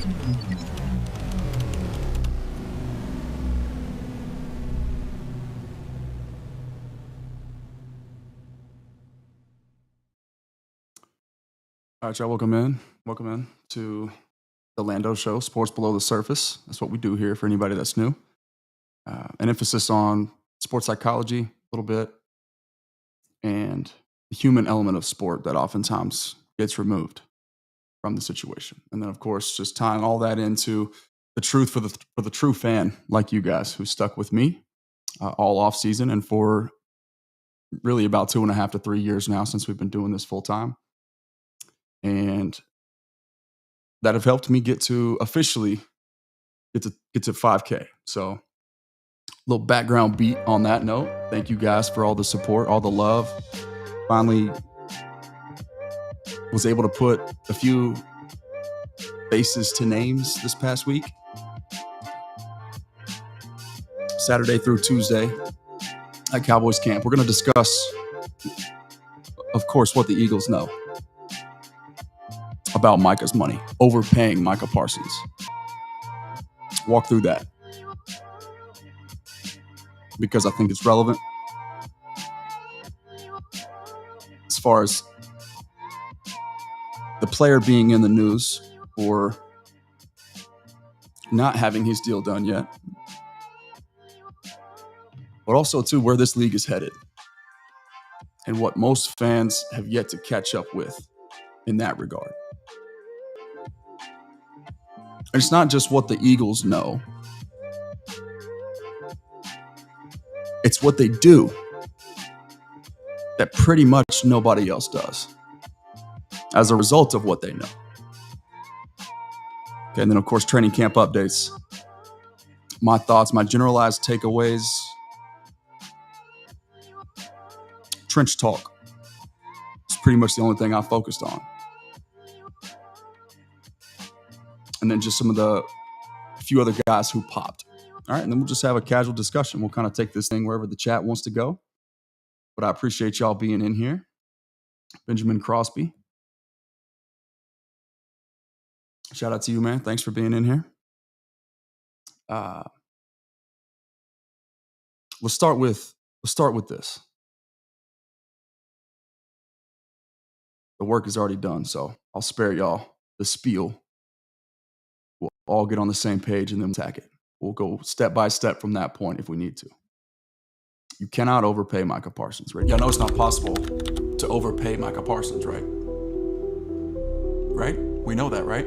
All right, y'all, welcome in. Welcome in to the Lando Show, Sports Below the Surface. That's what we do here for anybody that's new. An emphasis on sports psychology a little bit and the human element of sport that oftentimes gets removed from the situation. And then, of course, just tying all that into the truth for the true fan like you guys who stuck with me all off season and for really about 2.5 to 3 years now since we've been doing this full time. And that have helped me get to officially get to 5K. So a little background beat on that note. Thank you guys for all the support, all the love. Finally was able to put a few faces to names this past week. Saturday through Tuesday at Cowboys camp. We're going to discuss, of course, what the Eagles know about Micah's money, overpaying Micah Parsons. Walk through that because I think it's relevant as far as the player being in the news or not having his deal done yet, but also too where this league is headed and what most fans have yet to catch up with in that regard. It's not just what the Eagles know. It's what they do that pretty much nobody else does as a result of what they know. Okay, and then, of course, training camp updates. My thoughts, my generalized takeaways. Trench talk. It's pretty much the only thing I focused on. And then just some of the few other guys who popped. All right, and then we'll just have a casual discussion. We'll kind of take this thing wherever the chat wants to go. But I appreciate y'all being in here. Benjamin Crosby. Shout out to you, man. Thanks for being in here. Let's start with this. The work is already done, so I'll spare y'all the spiel. We'll all get on the same page and then attack it. We'll go step by step from that point if we need to. You cannot overpay Micah Parsons, right? Y'all know it's not possible to overpay Micah Parsons, right? Right? We know that, right?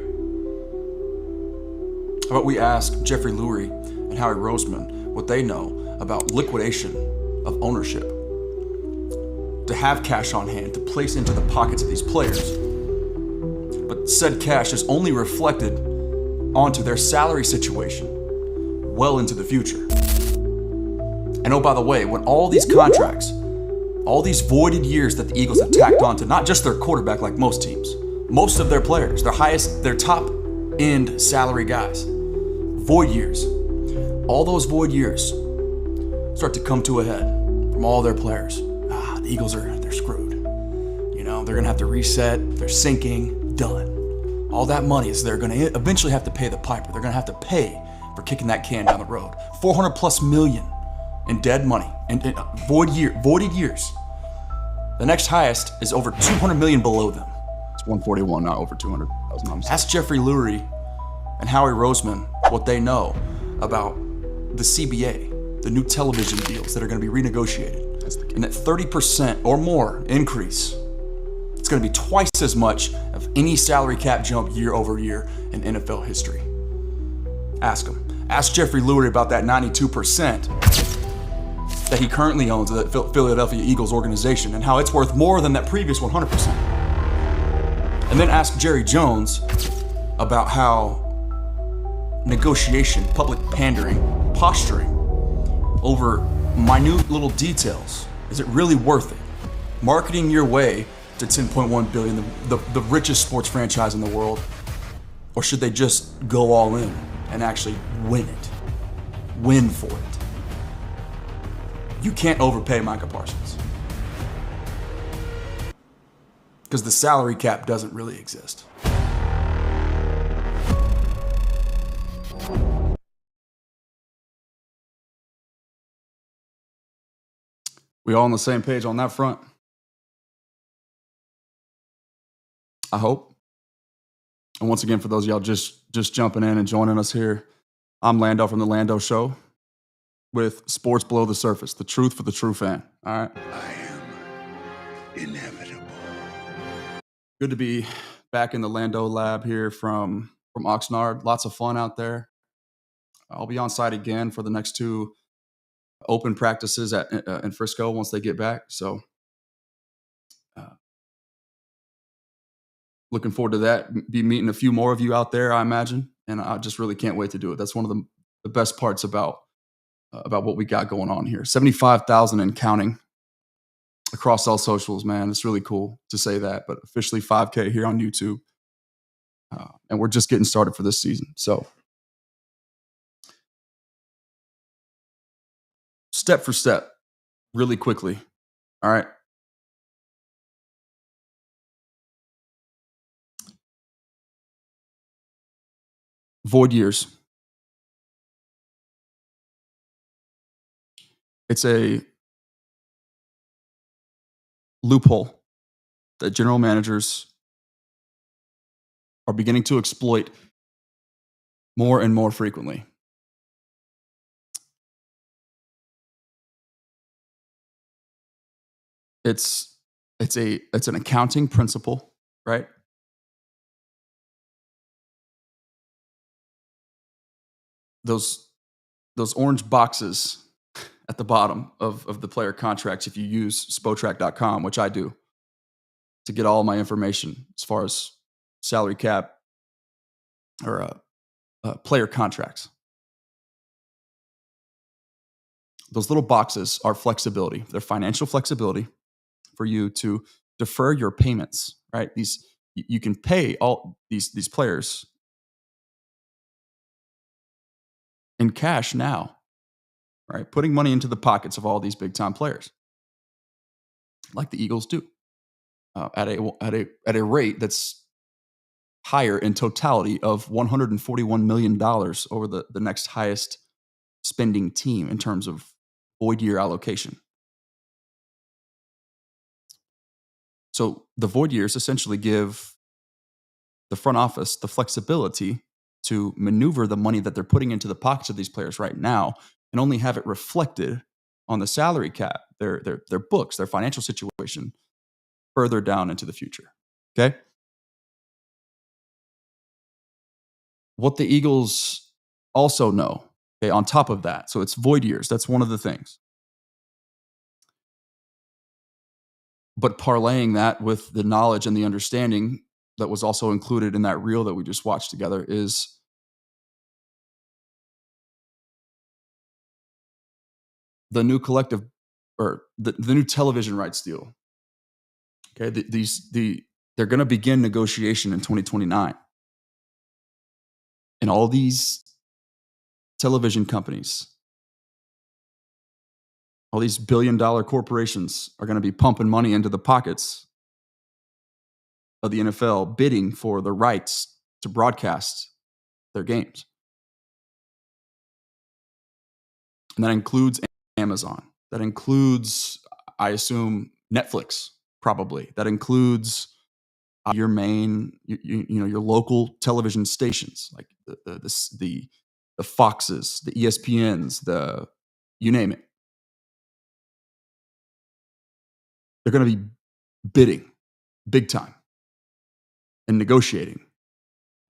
How about we ask Jeffrey Lurie and Howie Roseman what they know about liquidation of ownership, to have cash on hand to place into the pockets of these players. But said cash is only reflected onto their salary situation well into the future. And oh, by the way, when all these contracts, all these voided years that the Eagles have tacked onto not just their quarterback like most teams, most of their players, their top end salary guys, void years, all those void years start to come to a head from all their players. The Eagles they're screwed. You know, they're gonna have to reset, they're sinking, done. All that money is they're gonna eventually have to pay the piper. They're gonna have to pay for kicking that can down the road. $400+ million in dead money and voided years. The next highest is over $200 million below them. It's 141, not over 200,000. Ask Jeffrey Lurie and Howie Roseman what they know about the CBA, the new television deals that are going to be renegotiated. And that 30% or more increase, it's going to be twice as much of any salary cap jump year over year in NFL history. Ask him. Ask Jeffrey Lurie about that 92% that he currently owns of the Philadelphia Eagles organization and how it's worth more than that previous 100%. And then ask Jerry Jones about how negotiation, public pandering, posturing over minute little details, is it really worth it? Marketing your way to $10.1 billion, the richest sports franchise in the world, or should they just go all in and actually win for it? You can't overpay Micah Parsons because the salary cap doesn't really exist. We all on the same page on that front. I hope. And once again, for those of y'all just jumping in and joining us here, I'm Lando from the Lando Show with Sports Below the Surface, the truth for the true fan. All right. I am inevitable. Good to be back in the Lando lab here from Oxnard. Lots of fun out there. I'll be on site again for the next 2 open practices in Frisco once they get back. So looking forward to that. Be meeting a few more of you out there, I imagine, and I just really can't wait to do it. That's one of the best parts about what we got going on here. 75,000 and counting across all socials, man. It's really cool to say that, but officially 5K here on YouTube. And we're just getting started for this season. So step for step, really quickly. All right. Void years. It's a loophole that general managers are beginning to exploit more and more frequently. It's an accounting principle, right? Those orange boxes at the bottom of the player contracts, if you use spotrac.com, which I do, to get all my information as far as salary cap or player contracts. Those little boxes are flexibility. They're financial flexibility for you to defer your payments, right? You can pay all these players in cash now, right? Putting money into the pockets of all these big time players, like the Eagles do, at a rate that's higher in totality of $141 million over the next highest spending team in terms of void year allocation. So the void years essentially give the front office the flexibility to maneuver the money that they're putting into the pockets of these players right now and only have it reflected on the salary cap, their books, their financial situation further down into the future. Okay? What the Eagles also know, okay, on top of that, so it's void years. That's one of the things. But parlaying that with the knowledge and the understanding that was also included in that reel that we just watched together is the new collective or the new television rights deal. Okay, they're going to begin negotiation in 2029, and all these television companies, all these billion-dollar corporations are going to be pumping money into the pockets of the NFL, bidding for the rights to broadcast their games, and that includes Amazon. That includes, I assume, Netflix. Probably that includes your main, your local television stations, like the Foxes, the ESPNs, you name it. They're going to be bidding big time and negotiating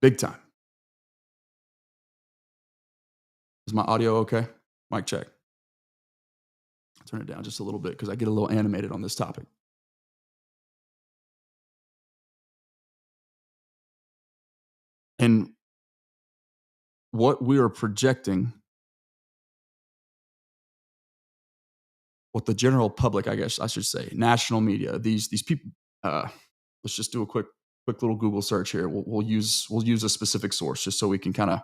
big time. Is my audio okay? Mic check. I'll turn it down just a little bit because I get a little animated on this topic. And what we are projecting, what the general public, I guess I should say, national media, these people, let's just do a quick little Google search here. We'll use a specific source just so we can kind of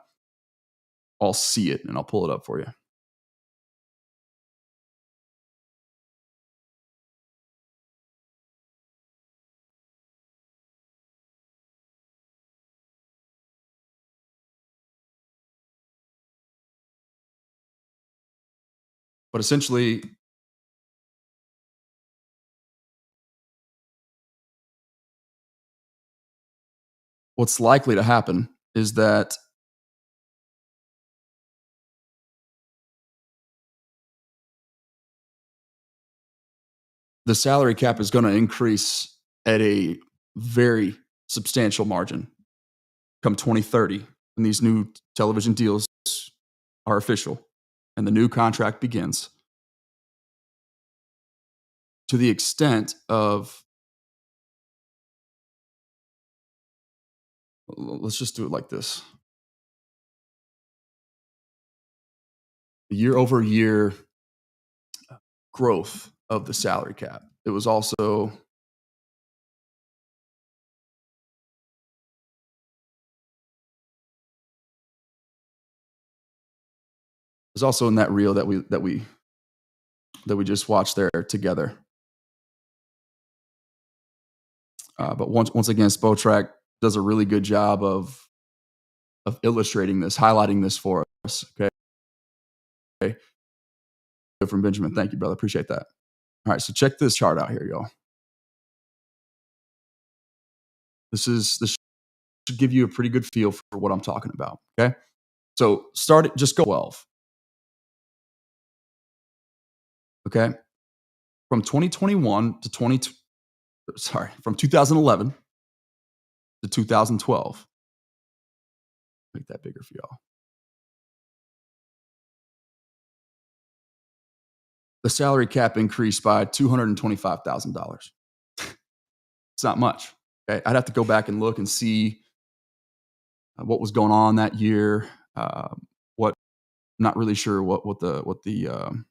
all see it, and I'll pull it up for you. But essentially, what's likely to happen is that the salary cap is going to increase at a very substantial margin come 2030 when these new television deals are official and the new contract begins, to the extent of, let's just do it like this, year over year growth of the salary cap. It was also in that reel that we just watched there together. But once again, Spotrac does a really good job of illustrating this, highlighting this for us. Okay. From Benjamin, thank you, brother. Appreciate that. All right, so check this chart out here, y'all. This should give you a pretty good feel for what I'm talking about. Okay, so just go 12. Okay, from 2021 to from 2011 to 2012. Make that bigger for y'all. The salary cap increased by $225,000. It's not much. Okay, I'd have to go back and look and see what was going on that year. Not really sure what the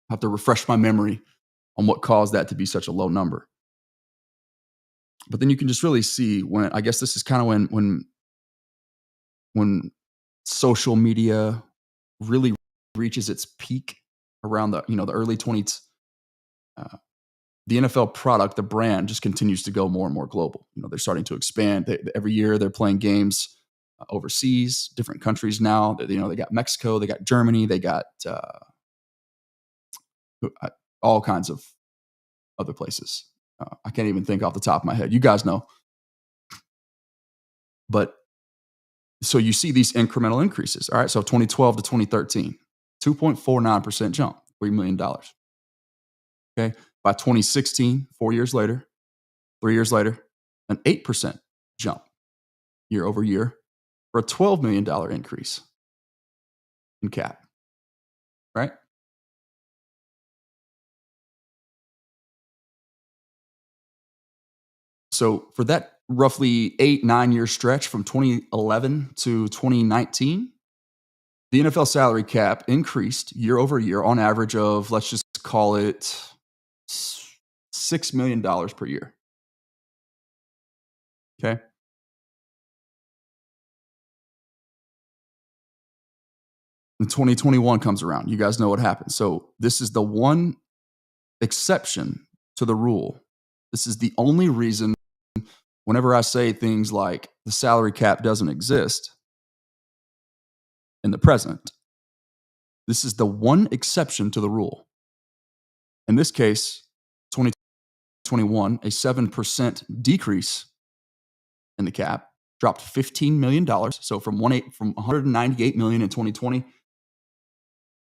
have to refresh my memory on what caused that to be such a low number. But then you can just really see when, I guess this is kind of when social media really reaches its peak around the early 20s. The NFL product, the brand, just continues to go more and more global. They're starting to expand. Every year they're playing games overseas, different countries now. They got Mexico, they got Germany, they got all kinds of other places. I can't even think off the top of my head. You guys know. But so you see these incremental increases. All right, so 2012 to 2013, 2.49% jump, $3 million. Okay, by 2016, 4 years later, 3 years later, an 8% jump year over year for a $12 million increase in cap, right? So for that roughly 8-9 year stretch from 2011 to 2019, the NFL salary cap increased year over year on average of, let's just call it $6 million per year. Okay. When 2021 comes around, you guys know what happens. So this is the one exception to the rule. This is the only reason whenever I say things like the salary cap doesn't exist in the present, this is the one exception to the rule. In this case, 2021, a 7% decrease in the cap, dropped $15 million. So from 198 million in 2020,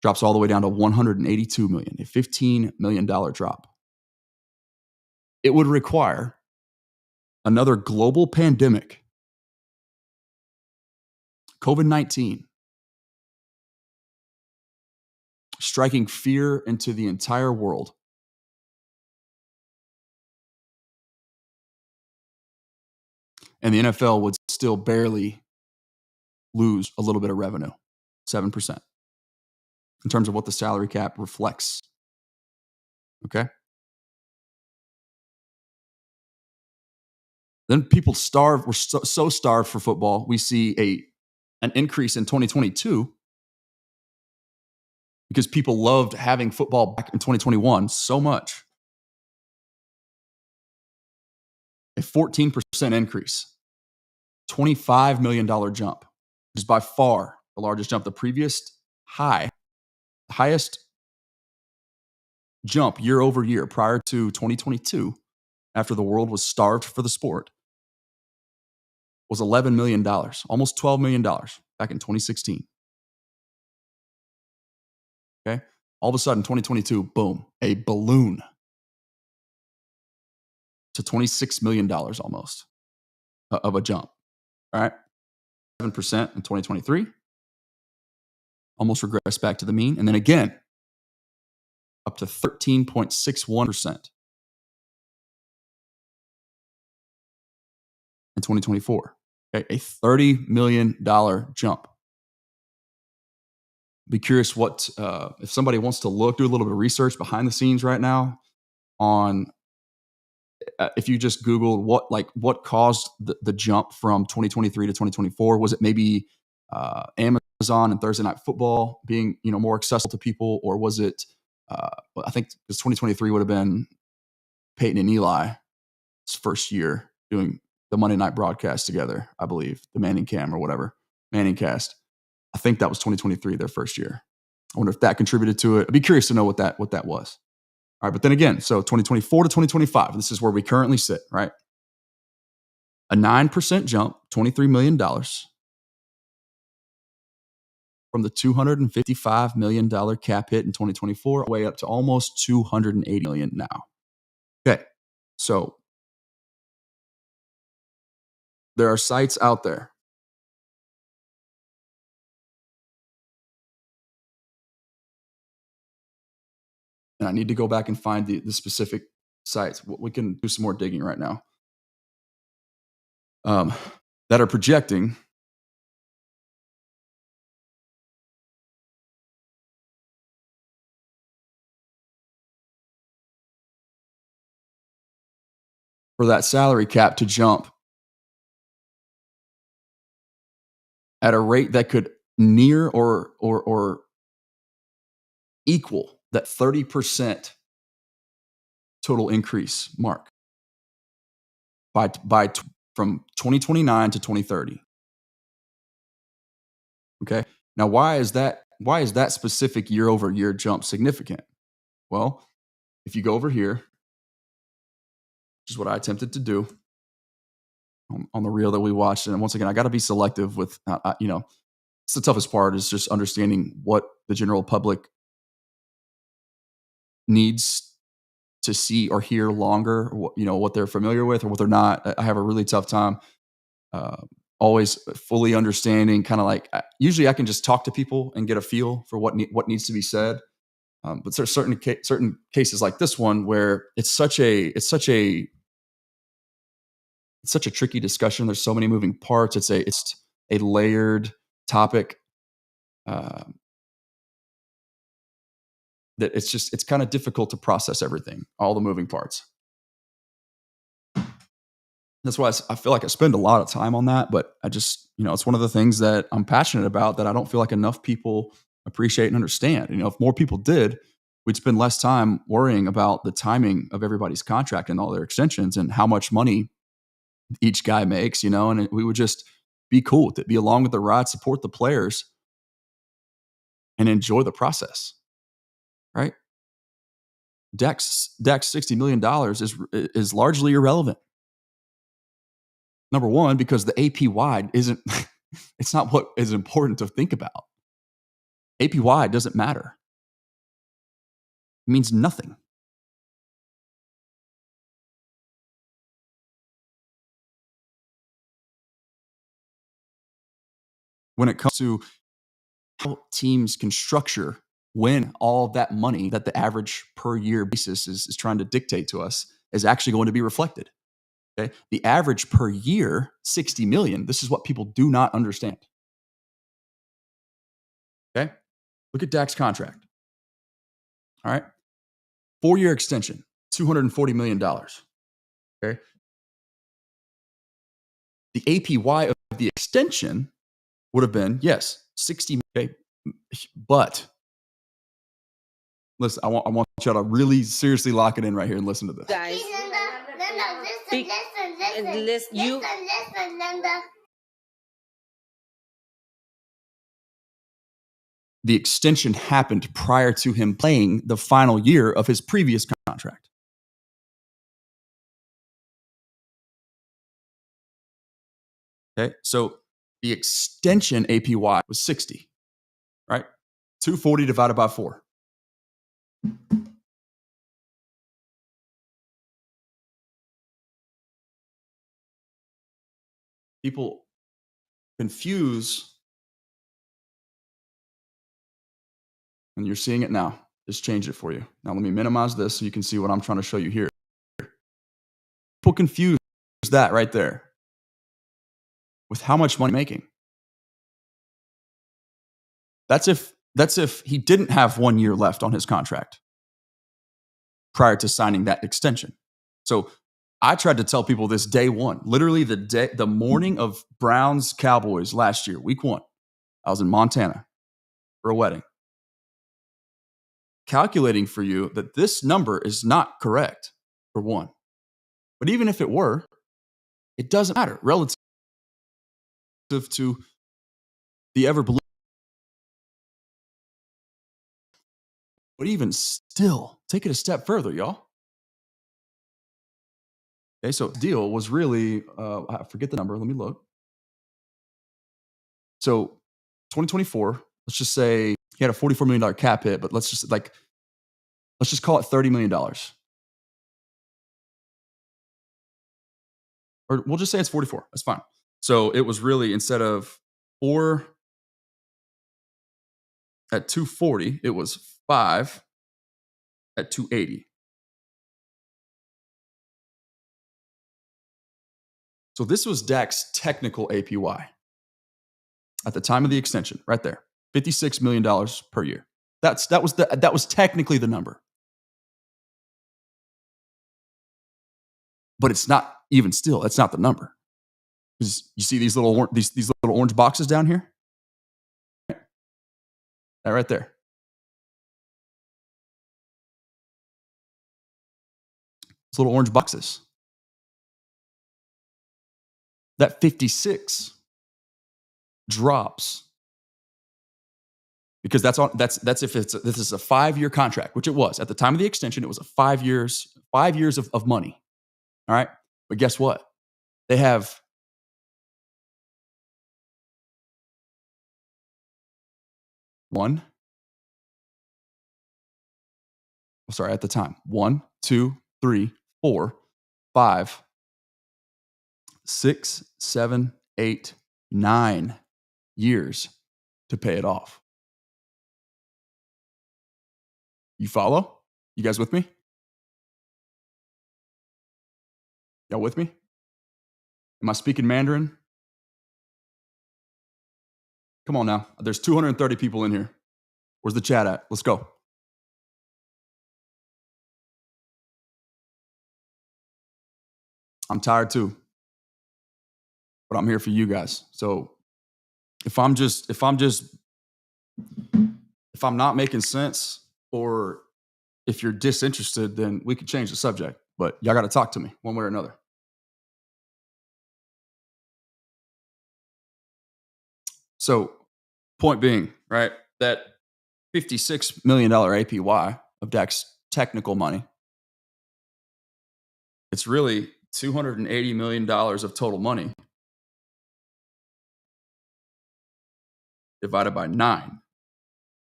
drops all the way down to 182 million, a $15 million drop. It would require another global pandemic, COVID-19, striking fear into the entire world. And the NFL would still barely lose a little bit of revenue, 7%, in terms of what the salary cap reflects. Okay? Then people starve. We're so starved for football. We see an increase in 2022 because people loved having football back in 2021 so much. A 14% increase, $25 million jump, which is by far the largest jump. The previous highest jump year over year prior to 2022, after the world was starved for the sport, was $11 million, almost $12 million back in 2016. Okay. All of a sudden, 2022, boom, a balloon to $26 million almost of a jump. All right. 7% in 2023, almost regressed back to the mean. And then again, up to 13.61% in 2024. Okay. A $30 million jump. Be curious what, if somebody wants to do a little bit of research behind the scenes right now on, if you just Google what caused the jump from 2023 to 2024, was it maybe Amazon and Thursday Night Football being more accessible to people, or was it? I think because 2023 would have been Peyton and Eli's first year doing the Monday night broadcast together. I believe the Manning Cam or whatever Manning Cast. I think that was 2023, their first year. I wonder if that contributed to it. I'd be curious to know what that was. All right, but then again, so 2024 to 2025, this is where we currently sit, right? A 9% jump, $23 million from the $255 million cap hit in 2024, way up to almost $280 million now. Okay, so there are sites out there and I need to go back and find the specific sites. We can do some more digging right now. That are projecting for that salary cap to jump at a rate that could near or equal that 30% total increase mark from 2029 to 2030. Okay. Now, why is that specific year over year jump significant? Well, if you go over here, which is what I attempted to do on the reel that we watched, and once again, I got to be selective with, it's the toughest part is just understanding what the general public needs to see or hear longer, what they're familiar with or what they're not. I have a really tough time always fully understanding, kind of like, usually I can just talk to people and get a feel for what needs to be said. But there's certain cases like this one where it's such a tricky discussion. There's so many moving parts. It's a layered topic that it's kind of difficult to process everything, all the moving parts. That's why I feel like I spend a lot of time on that, but I just, it's one of the things that I'm passionate about that I don't feel like enough people appreciate and understand. If more people did, we'd spend less time worrying about the timing of everybody's contract and all their extensions and how much money each guy makes, and we would just be cool with it, be along with the ride, support the players, and enjoy the process, right? Dak's $60 million is largely irrelevant. Number one, because the APY isn't, it's not what is important to think about. APY doesn't matter. It means nothing. When it comes to how teams can structure when all that money that the average per year basis is trying to dictate to us is actually going to be reflected. Okay? The average per year, 60 million. This is what people do not understand. Okay? Look at Dak's contract. All right? 4-year extension, $240 million. Okay? The APY of the extension would have been, yes, 60 million. But listen, I want y'all to really seriously lock it in right here and listen to this. Guys, listen, Linda. the extension happened prior to him playing the final year of his previous contract. Okay, so the extension APY was 60, right? 240 divided by 4. People confuse, and you're seeing it now. Just change it for you. Now let me minimize this so you can see what I'm trying to show you here. People confuse that right there with how much money making. That's if he didn't have 1 year left on his contract prior to signing that extension. So I tried to tell people this day one, literally the morning of Browns Cowboys last year, week 1. I was in Montana for a wedding. Calculating for you that this number is not correct, for one. But even if it were, it doesn't matter relative to the ever believed. But even still, take it a step further, y'all. Okay, so the deal was really, I forget the number. Let me look. So 2024, let's just say he had a $44 million cap hit, but let's just call it $30 million. Or we'll just say it's 44. That's fine. So it was really, instead of 4 at 240, it was 5 at 280. So this was Dak's technical APY at the time of the extension, right there, $56 million per year. That was technically the number, but it's not even still. That's not the number. Because you see these little orange boxes down here, that right there. These little orange boxes. That 56 drops because that's if this is a 5-year contract, which it was at the time of the extension. It was a 5 years of money. All right, but guess what? They have at the time 1, 2, 3, 4, 5, 6, 7, 8, 9 years to pay it off. You follow? You guys with me? Y'all with me? Am I speaking Mandarin? Come on now. There's 230 people in here. Where's the chat at? Let's go. I'm tired too, but I'm here for you guys. So if I'm not making sense, or if you're disinterested, then we could change the subject, but y'all got to talk to me one way or another. So point being, right, that $56 million APY of Dak's technical money, it's really $280 million of total money divided by 9.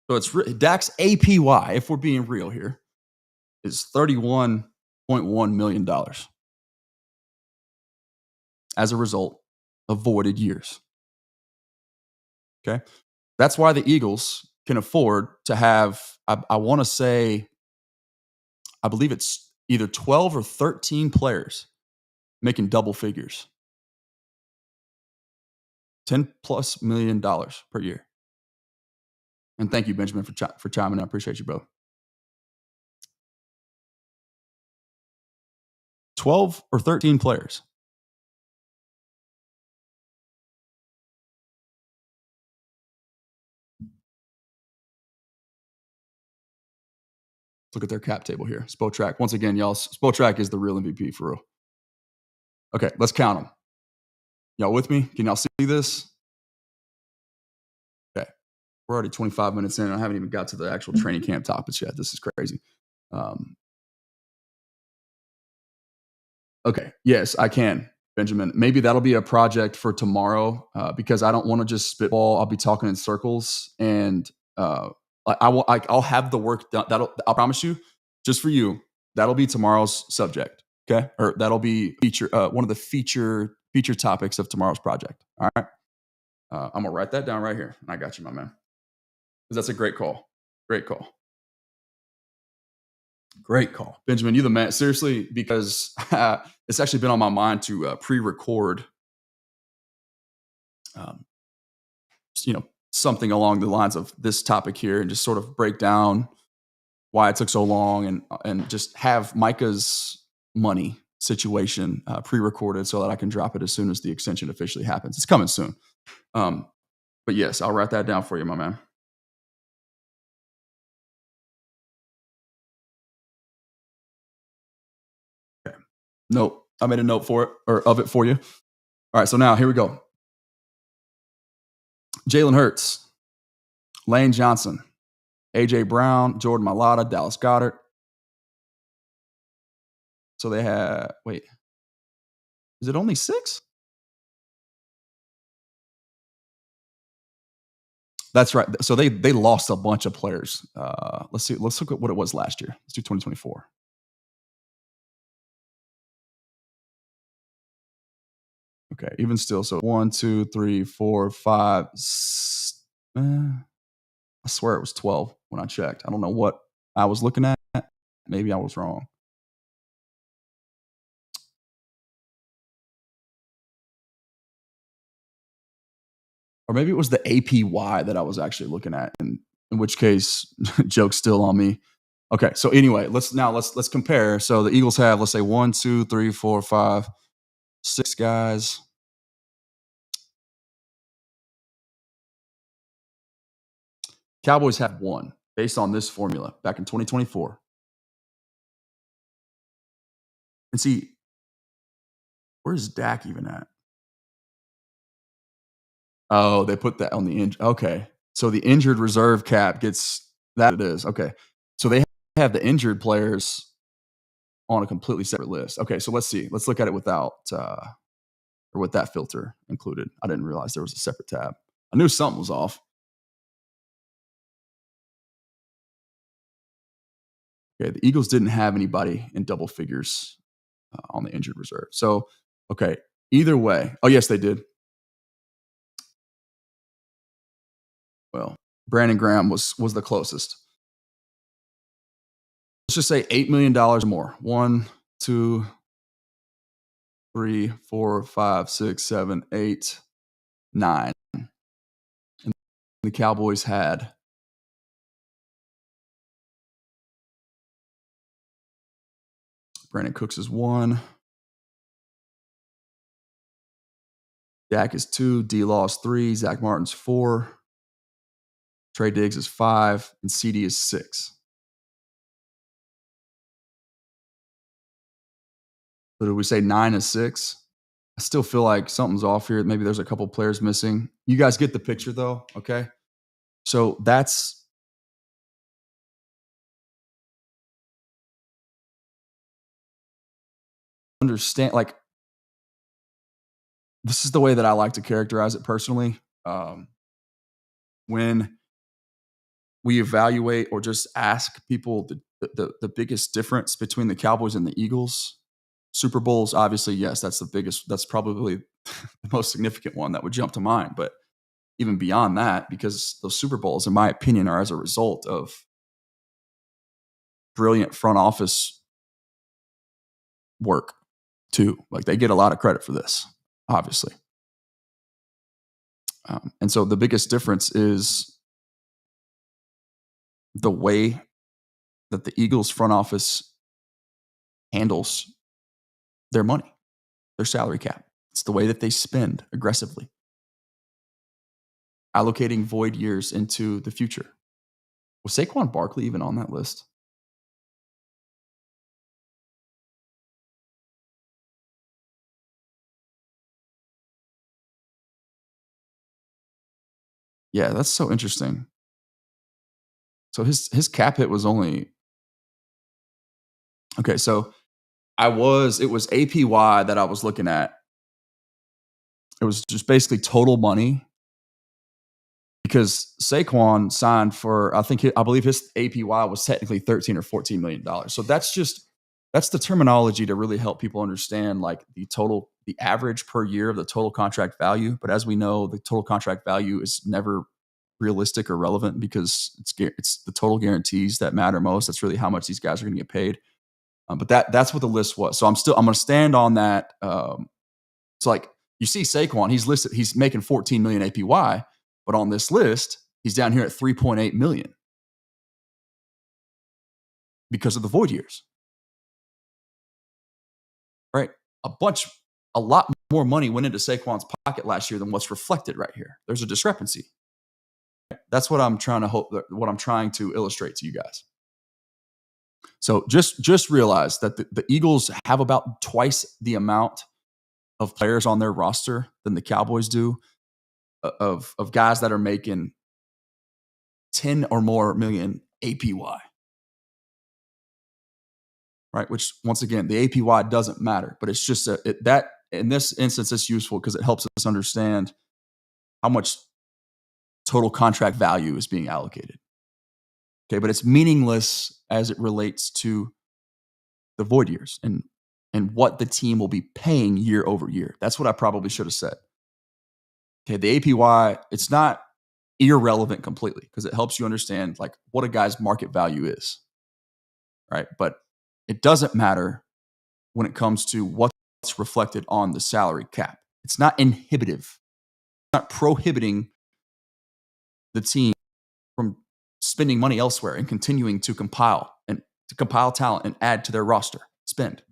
So it's Dak's APY, if we're being real here, is $31.1 million as a result of voided years. Okay. That's why the Eagles can afford to have, I want to say, I believe it's either 12 or 13 players making double figures. $10+ million per year. And thank you, Benjamin, for chiming in. I appreciate you, bro. 12 or 13 players. Look at their cap table here. Spotrac. Once again, y'all, Spotrac is the real MVP for real. Okay, let's count them. Y'all with me? Can y'all see this? Okay. We're already 25 minutes in. I haven't even got to the actual training camp topics yet. This is crazy. Okay. Yes, I can, Benjamin. Maybe that'll be a project for tomorrow because I don't want to just spitball. I'll be talking in circles, and I'll have the work done. I'll promise you, just for you, that'll be tomorrow's subject. Okay, or that'll be one of the feature topics of tomorrow's project. All right. I'm gonna write that down right here. I got you, my man. Because that's a great call. Great call. Great call. Benjamin, you the man. Seriously, because it's actually been on my mind to pre-record, um, something along the lines of this topic here and just sort of break down why it took so long and just have Micah's money situation pre-recorded so that I can drop it as soon as the extension officially happens. It's coming soon. But yes, I'll write that down for you, my man. Okay. Nope. I made a note for it or of it for you. All right. So now here we go. Jalen Hurts, Lane Johnson, A.J. Brown, Jordan Mailata, Dallas Goedert. So they have, wait, is it only 6? That's right. So they lost a bunch of players. Let's see. Let's look at what it was last year. Let's do 2024. Okay, even still. So 1, 2, 3, 4, 5. I swear it was 12 when I checked. I don't know what I was looking at. Maybe I was wrong. Or maybe it was the APY that I was actually looking at, and in which case, joke's still on me. Okay, so anyway, let's compare. So the Eagles have, let's say, 1, 2, 3, 4, 5, 6 guys. Cowboys have 1 based on this formula back in 2024. And see, where's Dak even at? Oh, they put that on the injured. Okay. So the injured reserve cap gets that it is. Okay. So they have the injured players on a completely separate list. Okay. So let's see. Let's look at it without or with that filter included. I didn't realize there was a separate tab. I knew something was off. Okay. The Eagles didn't have anybody in double figures on the injured reserve. So, okay. Either way. Oh, yes, they did. Well, Brandon Graham was the closest. Let's just say $8 million or more. 1, 2, 3, 4, 5, 6, 7, 8, 9. And the Cowboys had Brandon Cooks is 1. Dak is 2. D-Law is 3. Zach Martin's 4. Trey Diggs is 5. And CD is 6. So did we say 9 is 6? I still feel like something's off here. Maybe there's a couple players missing. You guys get the picture, though, okay? So that's understand. Like, this is the way that I like to characterize it personally. When we evaluate or just ask people the biggest difference between the Cowboys and the Eagles, Super Bowls, obviously, yes, that's the biggest. That's probably the most significant one that would jump to mind. But even beyond that, because those Super Bowls, in my opinion, are as a result of brilliant front office work too. Like, they get a lot of credit for this, obviously. And so the biggest difference is the way that the Eagles front office handles their money, their salary cap. It's the way that they spend aggressively, allocating void years into the future. Was Saquon Barkley even on that list? Yeah, that's so interesting. So his cap hit was only okay. So it was APY that I was looking at. It was just basically total money because Saquon signed for, I believe his APY was technically $13 or $14 million. So that's the terminology to really help people understand like the average per year of the total contract value. But as we know, the total contract value is never realistic or relevant because it's the total guarantees that matter most. That's really how much these guys are going to get paid. But that's what the list was. So I'm going to stand on that. So like you see Saquon, he's making 14 million APY, but on this list, he's down here at 3.8 million because of the void years. Right? A lot more money went into Saquon's pocket last year than what's reflected right here. There's a discrepancy. That's what I'm trying to illustrate to you guys. So just realize that the Eagles have about twice the amount of players on their roster than the Cowboys do, of guys that are making 10 or more million APY. Right? Which once again, the APY doesn't matter, but it's just that in this instance, it's useful because it helps us understand how much total contract value is being allocated. Okay, but it's meaningless as it relates to the void years and what the team will be paying year over year. That's what I probably should have said. Okay, the APY, it's not irrelevant completely because it helps you understand like what a guy's market value is. Right? But it doesn't matter when it comes to what's reflected on the salary cap. It's not inhibitive. It's not prohibiting the team from spending money elsewhere and continuing to compile talent and add to their roster. Spend.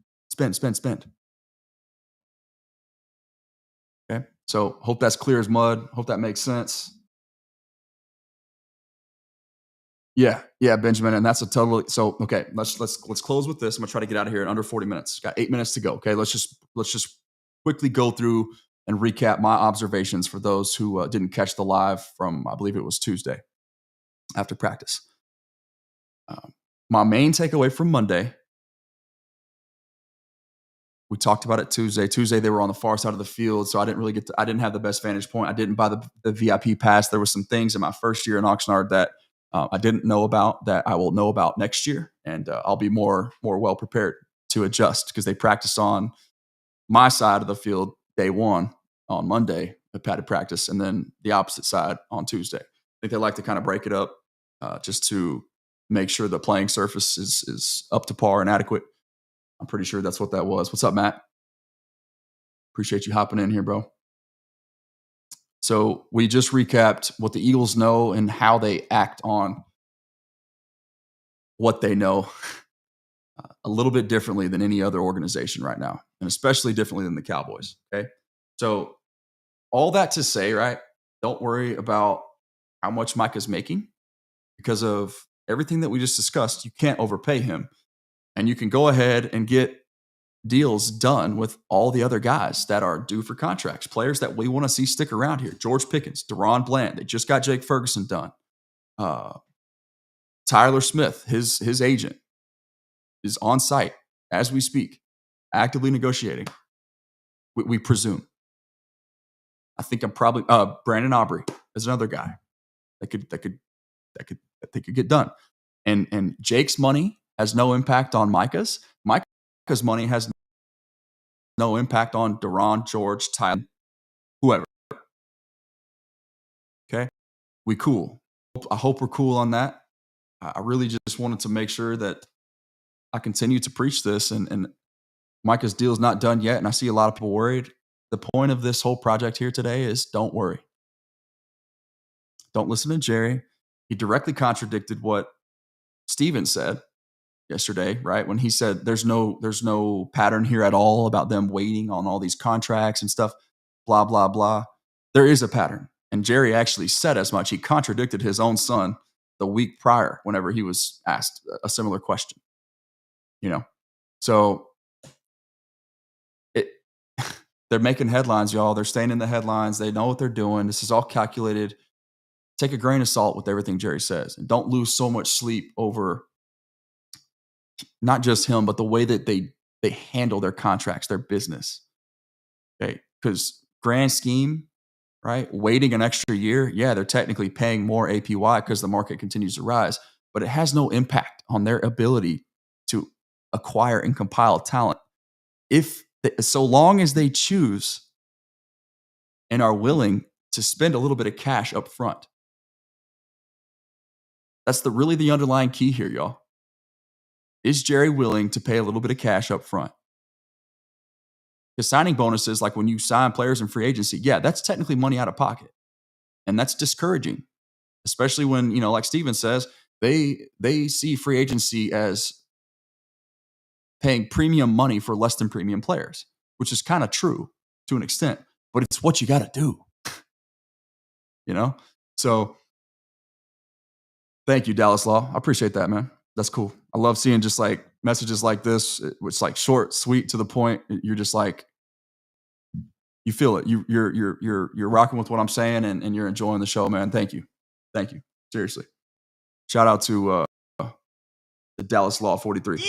Okay. So hope that's clear as mud. Hope that makes sense. Yeah, Benjamin, and that's a totally so. Okay, let's close with this. I'm gonna try to get out of here in under 40 minutes. Got 8 minutes to go. Okay, let's just quickly go through and recap my observations for those who didn't catch the live from, I believe it was Tuesday after practice. My main takeaway from Monday, we talked about it Tuesday. Tuesday, they were on the far side of the field, so I didn't have the best vantage point. I didn't buy the VIP pass. There were some things in my first year in Oxnard that I didn't know about that I will know about next year, and I'll be more well prepared to adjust because they practiced on my side of the field day one on Monday at padded practice, and then the opposite side on Tuesday. I think they like to kind of break it up just to make sure the playing surface is up to par and adequate. I'm pretty sure that's what that was. What's up, Matt? Appreciate you hopping in here, bro. So we just recapped what the Eagles know and how they act on what they know a little bit differently than any other organization right now, and especially differently than the Cowboys. Okay. So all that to say, right, don't worry about how much Micah's making because of everything that we just discussed. You can't overpay him, and you can go ahead and get deals done with all the other guys that are due for contracts, players that we want to see stick around here. George Pickens, Deron Bland, they just got Jake Ferguson done. Tyler Smith, his agent, is on site as we speak, actively negotiating. We presume. I think I'm probably Brandon Aubrey is another guy that they could get done. And Jake's money has no impact on Micah's. Micah's money has no impact on Deron, George, Tyler, whoever. Okay? We cool. I hope we're cool on that. I really just wanted to make sure that I continue to preach this, and Micah's deal is not done yet, and I see a lot of people worried. The point of this whole project here today is don't worry. Don't listen to Jerry. He directly contradicted what Steven said yesterday, right? When he said there's no pattern here at all about them waiting on all these contracts and stuff, blah, blah, blah. There is a pattern. And Jerry actually said as much. He contradicted his own son the week prior whenever he was asked a similar question. So they're making headlines, y'all. They're staying in the headlines. They know what they're doing. This is all calculated take a grain of salt with everything Jerry says, and don't lose so much sleep over not just him, but the way that they handle their contracts, their business. Okay, because grand scheme, right? Waiting an extra year, yeah, they're technically paying more APY because the market continues to rise, but it has no impact on their ability to acquire and compile talent. So long as they choose and are willing to spend a little bit of cash up front. That's really the underlying key here, y'all. Is Jerry willing to pay a little bit of cash up front? Because signing bonuses, like when you sign players in free agency, yeah, that's technically money out of pocket. And that's discouraging, especially when, like Steven says, they see free agency as paying premium money for less than premium players, which is kind of true to an extent, but it's what you got to do. So thank you, Dallas Law. I appreciate that, man. That's cool. I love seeing just like messages like this. It's like short, sweet, to the point. You're just like, you feel it. You're rocking with what I'm saying, and you're enjoying the show, man. Thank you. Seriously. Shout out to the Dallas Law 43.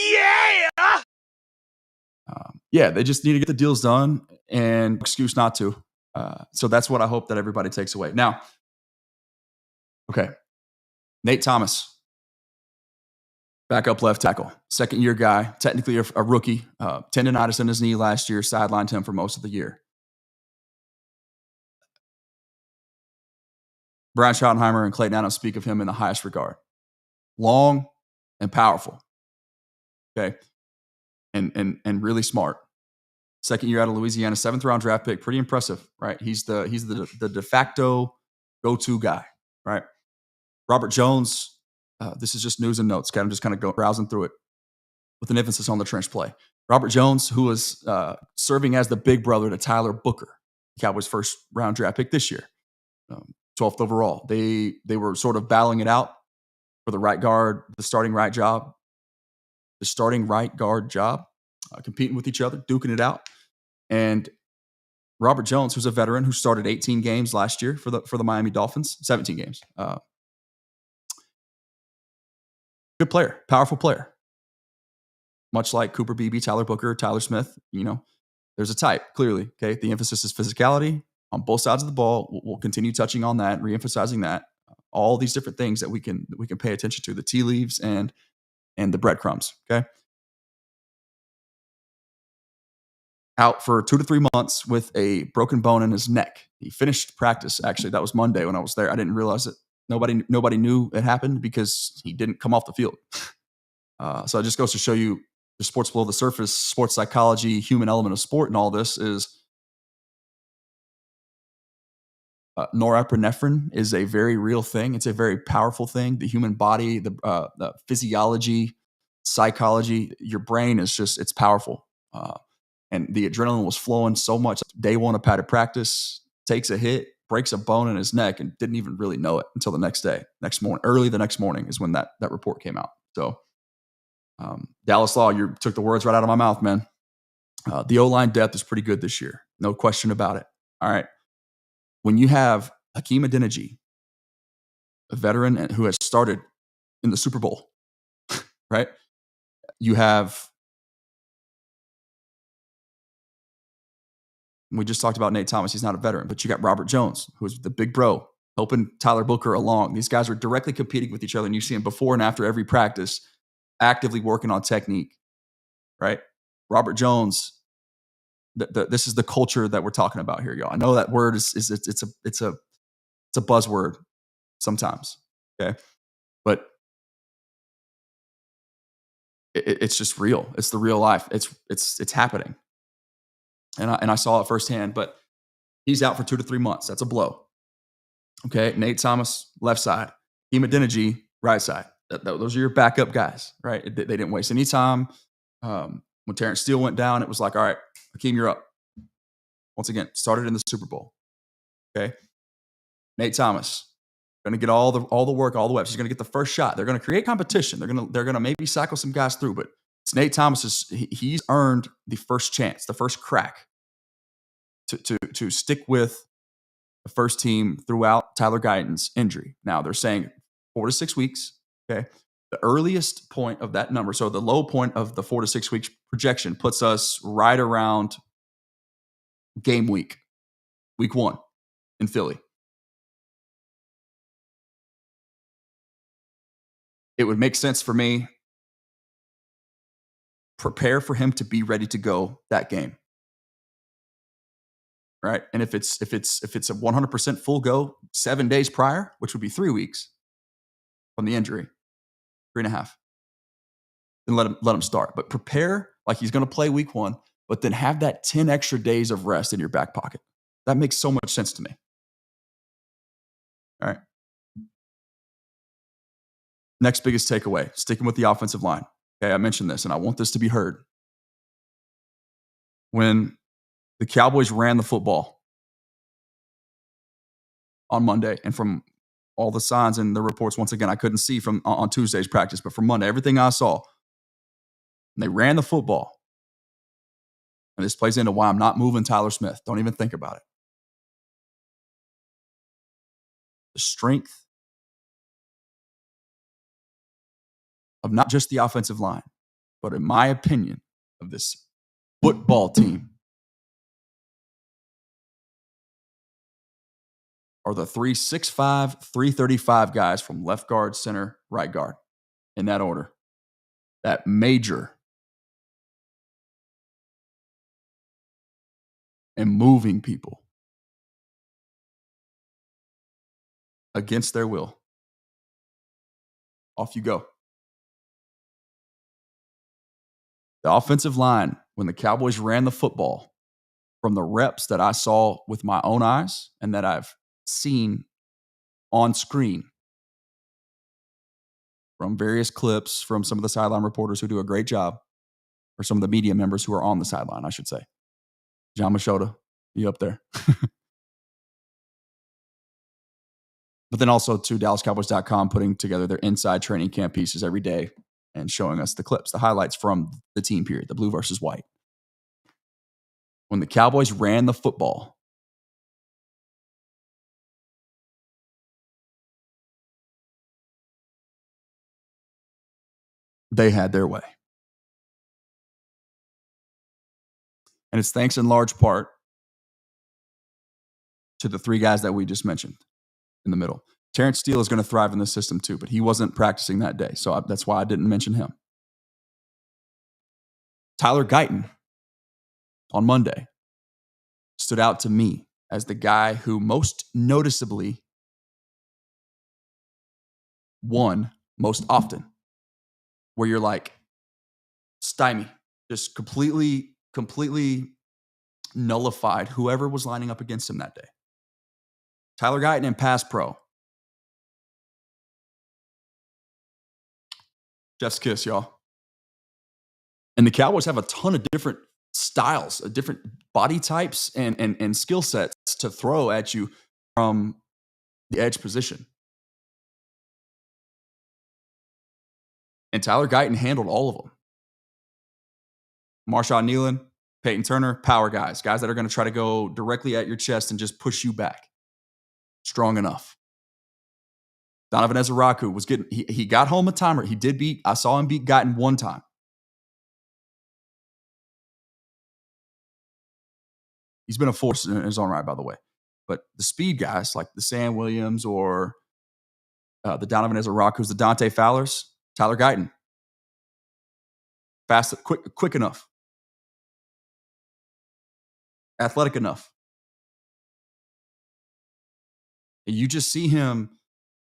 Yeah, they just need to get the deals done, and excuse not to. So that's what I hope that everybody takes away. Now, okay, Nate Thomas, backup left tackle, second-year guy, technically a rookie. Tendonitis in his knee last year, sidelined him for most of the year. Brian Schottenheimer and Clayton Adams speak of him in the highest regard. Long and powerful, okay, and really smart. Second year out of Louisiana, 7th-round draft pick, pretty impressive, right? He's the de facto go-to guy, right? Robert Jones, this is just news and notes. I'm just kind of browsing through it with an emphasis on the trench play. Robert Jones, who was serving as the big brother to Tyler Booker, Cowboys' first-round draft pick this year, 12th overall. They were sort of battling it out for the right guard, the starting right guard job, competing with each other, duking it out. And Robert Jones, who's a veteran who started 18 games last year for the Miami Dolphins, 17 games. Good player, powerful player. Much like Cooper Beebe, Tyler Booker, Tyler Smith, there's a type, clearly. Okay, the emphasis is physicality on both sides of the ball. We'll continue touching on that, reemphasizing that. All these different things that we can pay attention to, the tea leaves and the breadcrumbs. Okay. Out for 2 to 3 months with a broken bone in his neck. He finished practice. Actually, that was Monday when I was there. I didn't realize it. Nobody knew it happened because he didn't come off the field. So it just goes to show you the sports below the surface, sports psychology, human element of sport, and all this is norepinephrine is a very real thing. It's a very powerful thing. The human body, the physiology, psychology, your brain is it's powerful. And the adrenaline was flowing so much. Day one of padded practice, takes a hit, breaks a bone in his neck, and didn't even really know it until the next morning. Early the next morning is when that report came out. So Dallas Law, you took the words right out of my mouth, man. The O-line depth is pretty good this year. No question about it. All right. When you have Hakeem Adeniji, a veteran who has started in the Super Bowl, right? You have, we just talked about Nate Thomas. He's not a veteran, but you got Robert Jones, who's the big bro, helping Tyler Booker along. These guys are directly competing with each other, and you see them before and after every practice, actively working on technique, right? Robert Jones, this is the culture that we're talking about here, y'all. I know that word is it's a buzzword sometimes, okay, but it's just real. It's the real life. It's happening, and I saw it firsthand. But he's out for 2 to 3 months. That's a blow. Okay, Nate Thomas left side, Hakeem Adeniji right side. Those are your backup guys, right? They didn't waste any time. When Terrence Steele went down, it was like, all right, Hakeem, you're up. Once again, started in the Super Bowl. Okay. Nate Thomas, going to get all the work, all the reps. He's going to get the first shot. They're going to create competition. They're going to maybe cycle some guys through, but it's Nate Thomas he's earned the first chance, the first crack to stick with the first team throughout Tyler Guyton's injury. Now they're saying 4 to 6 weeks. Okay. The earliest point of that number, so the low point of the 4 to 6 weeks projection puts us right around game week 1 in Philly. It would make sense for me. Prepare for him to be ready to go that game. Right. And if it's a 100% full go 7 days prior, which would be 3 weeks from the injury, 3.5, then let him start. But prepare like he's going to play week 1, but then have that 10 extra days of rest in your back pocket. That makes so much sense to me. All right. Next biggest takeaway, sticking with the offensive line. Okay, I mentioned this, and I want this to be heard. When the Cowboys ran the football on Monday, and from all the signs and the reports, once again, I couldn't see from on Tuesday's practice, but from Monday, everything I saw, and they ran the football. And this plays into why I'm not moving Tyler Smith. Don't even think about it. The strength of not just the offensive line, but in my opinion, of this football team are the 365, 335 guys from left guard, center, right guard, in that order. That major and moving people against their will. Off you go. The offensive line, when the Cowboys ran the football, from the reps that I saw with my own eyes and that I've seen on screen from various clips from some of the sideline reporters who do a great job, or some of the media members who are on the sideline, I should say. John Machota, you up there. But then also to DallasCowboys.com putting together their inside training camp pieces every day and showing us the clips, the highlights from the team period, the blue versus white. When the Cowboys ran the football, they had their way. And it's thanks in large part to the 3 guys that we just mentioned in the middle. Terrence Steele is going to thrive in this system too, but he wasn't practicing that day. So that's why I didn't mention him. Tyler Guyton on Monday stood out to me as the guy who most noticeably won most often, where you're like, stymie, just completely nullified whoever was lining up against him that day. Tyler Guyton in pass pro. Jeff's kiss, y'all. And the Cowboys have a ton of different styles, different body types and skill sets to throw at you from the edge position. And Tyler Guyton handled all of them. Marshawn Nealon, Peyton Turner, power guys that are going to try to go directly at your chest and just push you back. Strong enough. Donovan Ezeraku was getting, he got home a timer. I saw him beat Guyton one time. He's been a force in his own right, by the way. But the speed guys like the Sam Williams or the Donovan Ezerakus, the Dante Fowlers, Tyler Guyton. Fast, quick enough. Athletic enough. And you just see him,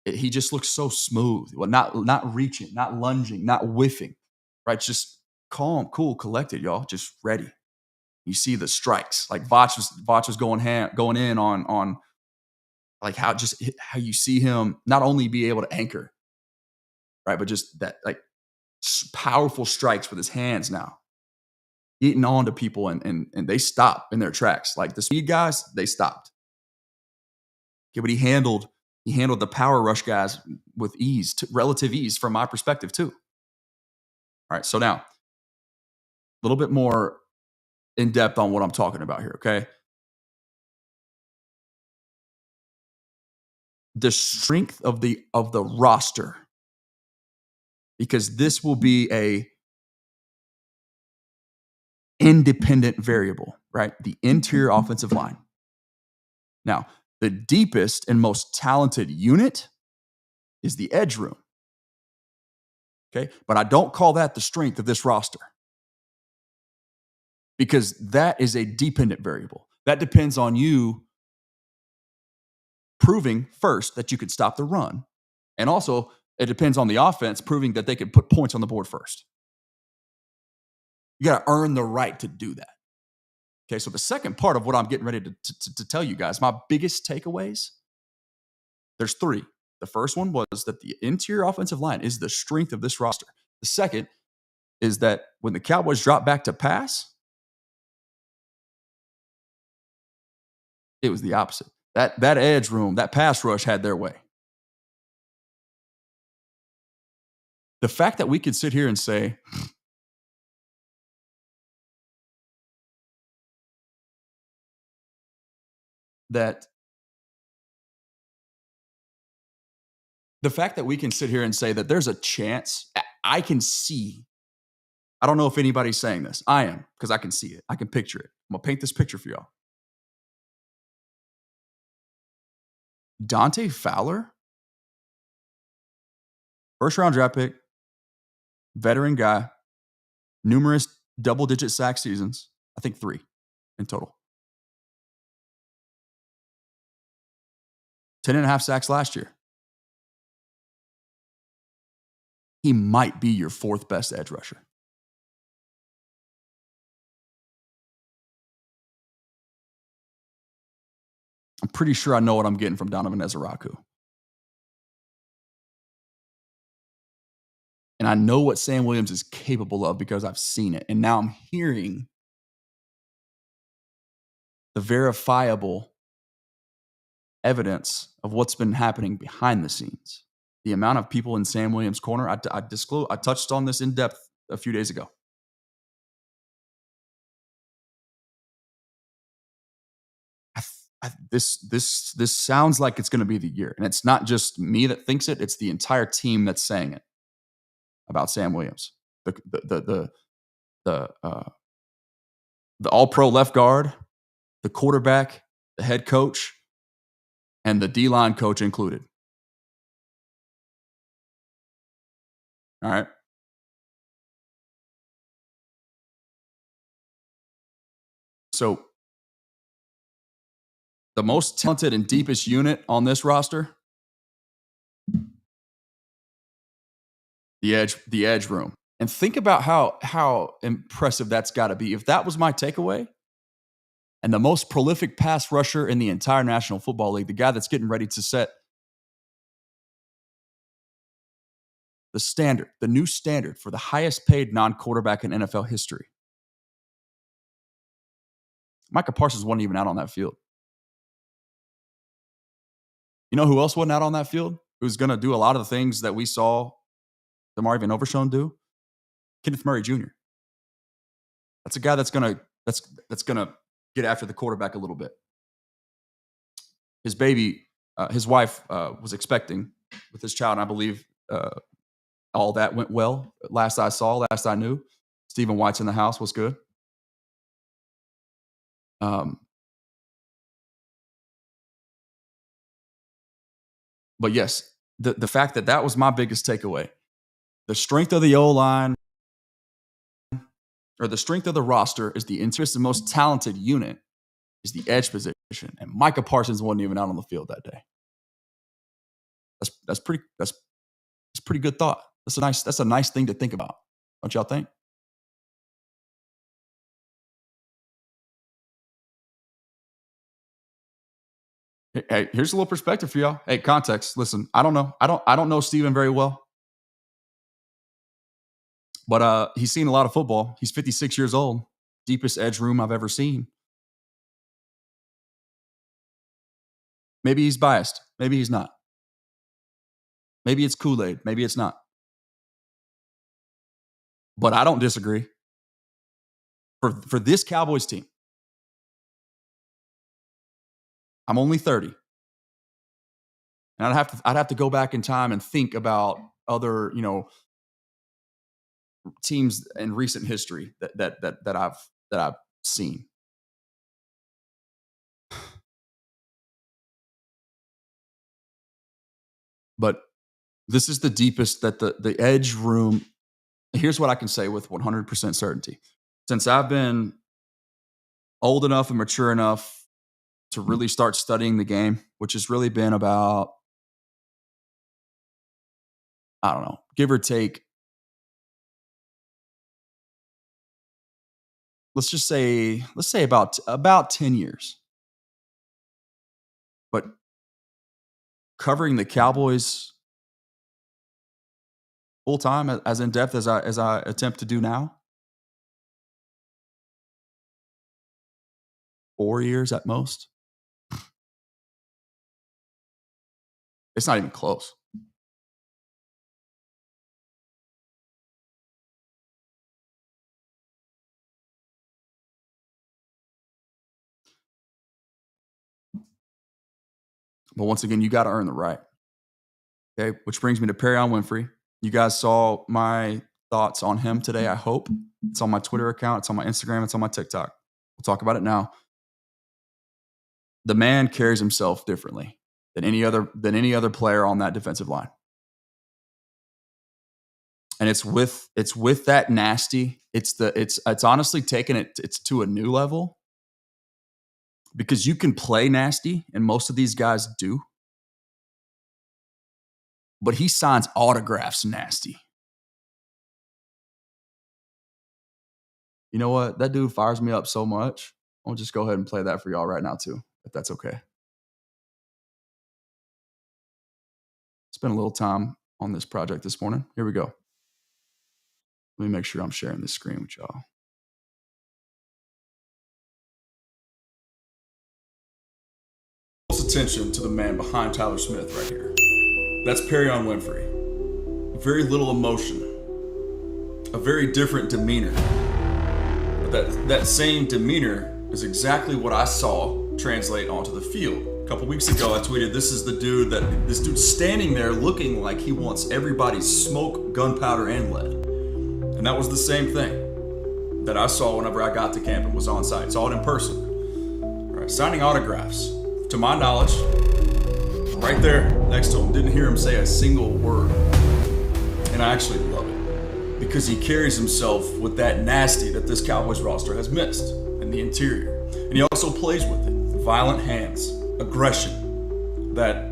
he just looks so smooth. Well, not reaching, not lunging, not whiffing, right? Just calm, cool, collected, y'all. Just ready. You see the strikes. Like Vach was going in on like how you see him not only be able to anchor, right, but just that like powerful strikes with his hands now, eating on to people and they stop in their tracks. Like the speed guys, they stopped. Okay, but he handled the power rush guys with ease, relative ease from my perspective too. All right, so now a little bit more in depth on what I'm talking about here, okay? the strength of the roster, because this will be a independent variable, right? The interior offensive line. Now, the deepest and most talented unit is the edge room. Okay, but I don't call that the strength of this roster, because that is a dependent variable. That depends on you proving first that you could stop the run. And also, it depends on the offense proving that they could put points on the board first. You got to earn the right to do that. Okay, so the second part of what I'm getting ready to tell you guys, my biggest takeaways, there's three. The first one was that the interior offensive line is the strength of this roster. The second is that when the Cowboys drop back to pass, it was the opposite. That edge room, that pass rush had their way. The fact that we could sit here and say, that the fact that we can sit here and say that there's a chance, I can see. I don't know if anybody's saying this. I am, because I can see it. I can picture it. I'm going to paint this picture for y'all. Dante Fowler, first-round draft pick, veteran guy, numerous double-digit sack seasons. I think 3 in total. 10.5 sacks last year. He might be your 4th best edge rusher. I'm pretty sure I know what I'm getting from Donovan Ezeraku. And I know what Sam Williams is capable of because I've seen it. And now I'm hearing the verifiable evidence of what's been happening behind the scenes. The amount of people in Sam Williams' corner, I touched on this in depth a few days ago. This sounds like it's going to be the year. And it's not just me that thinks it, it's the entire team that's saying it about Sam Williams. The all-pro left guard, the quarterback, the head coach, and the D-line coach included. All right. So the most talented and deepest unit on this roster, the edge room. And think about how impressive that's got to be. If that was my takeaway, and the most prolific pass rusher in the entire National Football League, the guy that's getting ready to set the standard, the new standard for the highest paid non-quarterback in NFL history. Micah Parsons wasn't even out on that field. You know who else wasn't out on that field? Who's going to do a lot of the things that we saw DeMar Van Overshown do? Kenneth Murray Jr. That's a guy that's going to get after the quarterback a little bit. His baby, his wife was expecting with his child, and I believe all that went well. Last I knew. Stephen White's in the house. What's good? But yes, the fact that was my biggest takeaway. The strength of the O-line, or the strength of the roster, is the interest and most talented unit is the edge position. And Micah Parsons wasn't even out on the field that day. That's pretty good thought. That's a nice thing to think about. Don't y'all think? Hey, here's a little perspective for y'all. Hey, context. Listen, I don't know. I don't know Steven very well. But he's seen a lot of football. He's 56 years old. Deepest edge room I've ever seen. Maybe he's biased. Maybe he's not. Maybe it's Kool-Aid. Maybe it's not. But I don't disagree. For this Cowboys team, I'm only 30. And I'd have to go back in time and think about other, teams in recent history that I've seen. But this is the deepest that the edge room. Here's what I can say with 100% certainty. Since I've been old enough and mature enough to really start studying the game, which has really been about, I don't know, give or take, let's say about 10 years. But covering the Cowboys full time, as in depth as I attempt to do now, 4 years at most. It's not even close. But once again, you got to earn the right. Okay, which brings me to Perion Winfrey. You guys saw my thoughts on him today, I hope. It's on my Twitter account. It's on my Instagram. It's on my TikTok. We'll talk about it now. The man carries himself differently than any other player on that defensive line. And it's with that nasty. It's honestly taken it's to a new level, because you can play nasty, and most of these guys do. But he signs autographs nasty. You know what? That dude fires me up so much. I'll just go ahead and play that for y'all right now too, if that's okay. Spent a little time on this project this morning. Here we go. Let me make sure I'm sharing this screen with y'all. Close attention to the man behind Tyler Smith right here. That's Perion Winfrey. Very little emotion. A very different demeanor. But that same demeanor is exactly what I saw translate onto the field. A couple weeks ago, I tweeted, this dude's standing there looking like he wants everybody's smoke, gunpowder, and lead. And that was the same thing that I saw whenever I got to camp and was on site. Saw it in person. All right, signing autographs. To my knowledge, right there next to him. Didn't hear him say a single word. And I actually love it, because he carries himself with that nasty that this Cowboys roster has missed in the interior. And he also plays with it. Violent hands, aggression, that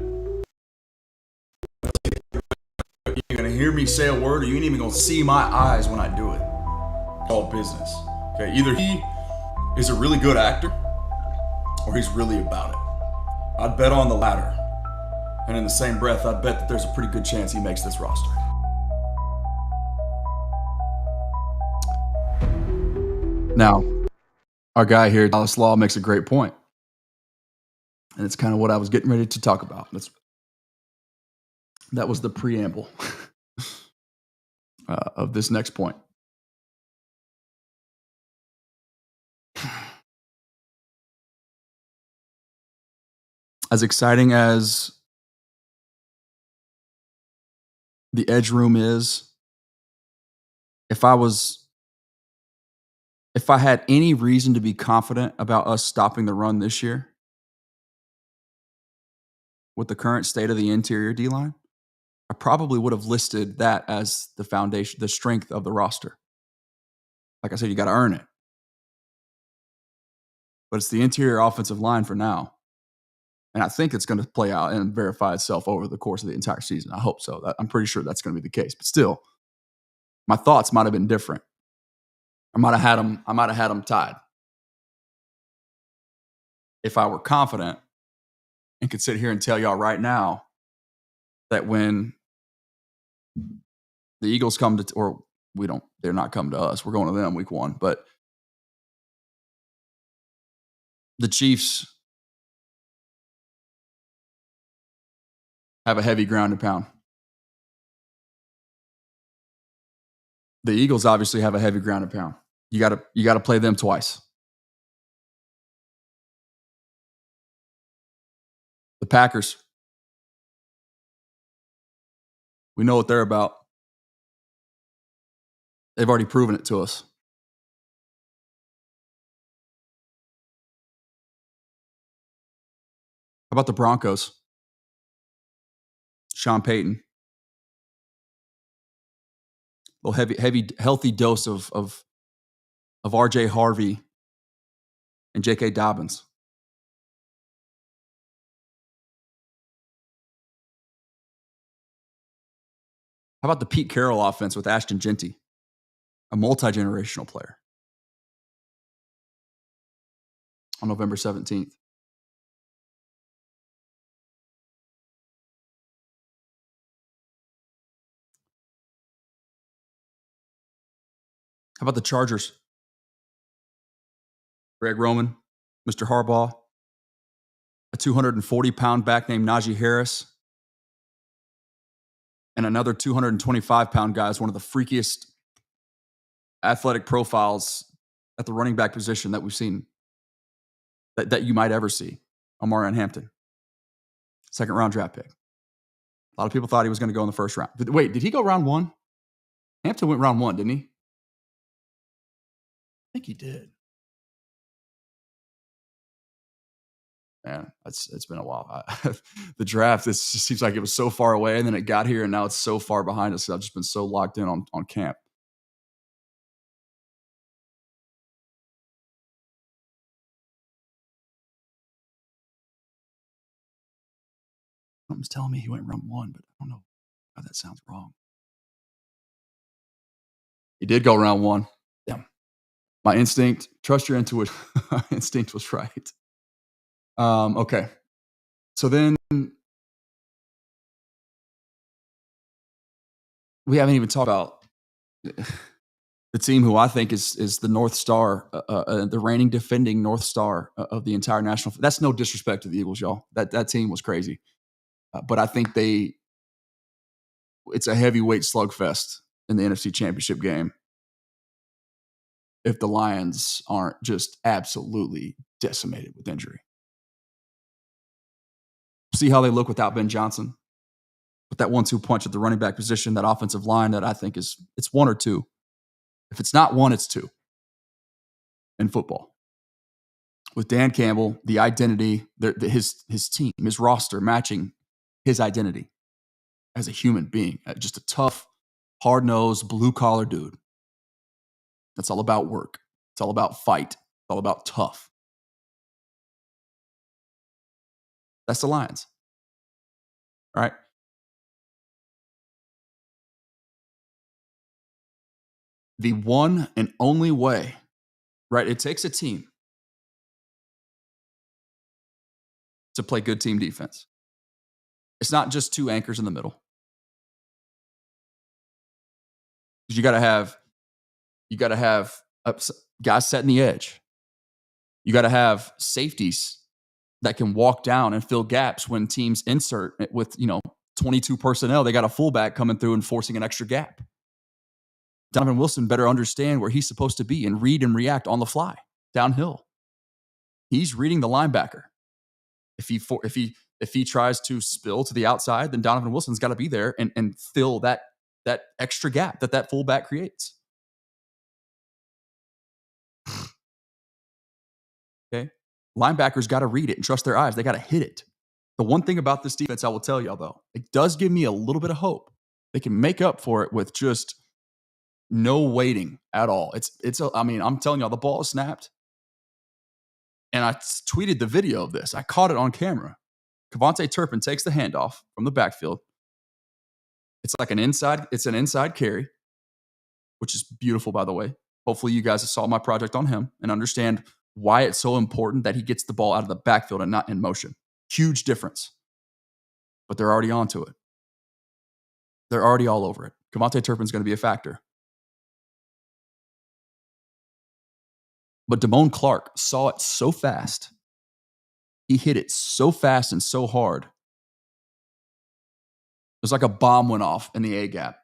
you're going to hear me say a word, or you ain't even going to see my eyes when I do it. All business. Okay, either he is a really good actor, or he's really about it. I'd bet on the latter. And in the same breath, I'd bet that there's a pretty good chance he makes this roster. Now, our guy here, Dallas Law, makes a great point. And it's kind of what I was getting ready to talk about. That was the preamble of this next point. As exciting as the edge room is, if I had any reason to be confident about us stopping the run this year with the current state of the interior D-line, I probably would have listed that as the foundation, the strength of the roster. Like I said, you got to earn it. But it's the interior offensive line for now. And I think it's going to play out and verify itself over the course of the entire season. I hope so. I'm pretty sure that's going to be the case. But still, my thoughts might have been different. I might have had them tied. If I were confident and could sit here and tell y'all right now that when the Eagles come to, or they're not coming to us. We're going to them week 1. But the Chiefs have a heavy ground and pound. The Eagles obviously have a heavy ground and pound. You got to play them twice. The Packers We know what they're about. They've already proven it to us. How about the Broncos? Sean Payton. A little heavy, healthy dose of RJ Harvey and J.K. Dobbins. How about the Pete Carroll offense with Ashton Genty, a multi-generational player, on November 17th? How about the Chargers? Greg Roman, Mr. Harbaugh, a 240-pound back named Najee Harris, and another 225-pound guy is one of the freakiest athletic profiles at the running back position that we've seen, that you might ever see. Omarion Hampton, second-round draft pick. A lot of people thought he was going to go in the first round. Wait, did he go round one? Hampton went round one, didn't he? I think he did. Man, it's been a while. The draft, this just seems like it was so far away, and then it got here, and now it's so far behind us. I've just been so locked in on camp. Something's telling me he went round one, but I don't know how that sounds wrong. He did go round one. Yeah. My instinct, trust your intuition. My instinct was right. Okay. So then we haven't even talked about the team who I think is the North Star, the reigning defending North Star of the entire national. That's no disrespect to the Eagles, y'all. That team was crazy. But I think it's a heavyweight slugfest in the NFC Championship game if the Lions aren't just absolutely decimated with injury. See how they look without Ben Johnson, with that 1-2 punch at the running back position, that offensive line that I think it's one or two. If it's not one, it's two in football. With Dan Campbell, the identity, his team, his roster matching his identity as a human being, just a tough, hard-nosed, blue-collar dude. That's all about work. It's all about fight. It's all about tough. That's the Lions. All right? The one and only way, right? It takes a team to play good team defense. It's not just two anchors in the middle. Because you got to have guys setting the edge. You got to have safeties that can walk down and fill gaps when teams insert with 22 personnel. They got a fullback coming through and forcing an extra gap. Donovan Wilson better understand where he's supposed to be and read and react on the fly downhill. He's reading the linebacker. If he tries to spill to the outside, then Donovan Wilson's got to be there and fill that extra gap that fullback creates. Okay, linebackers got to read it and trust their eyes. They got to hit it. The one thing about this defense, I will tell y'all though, it does give me a little bit of hope. They can make up for it with just no waiting at all. I'm telling y'all, the ball is snapped. And I tweeted the video of this. I caught it on camera. Kevontae Turpin takes the handoff from the backfield. It's an inside carry, which is beautiful, by the way. Hopefully you guys have saw my project on him and understand why it's so important that he gets the ball out of the backfield and not in motion. Huge difference. But they're already onto it. They're already all over it. Kevontae Turpin's going to be a factor. But Damone Clark saw it so fast. He hit it so fast and so hard. It was like a bomb went off in the A-gap.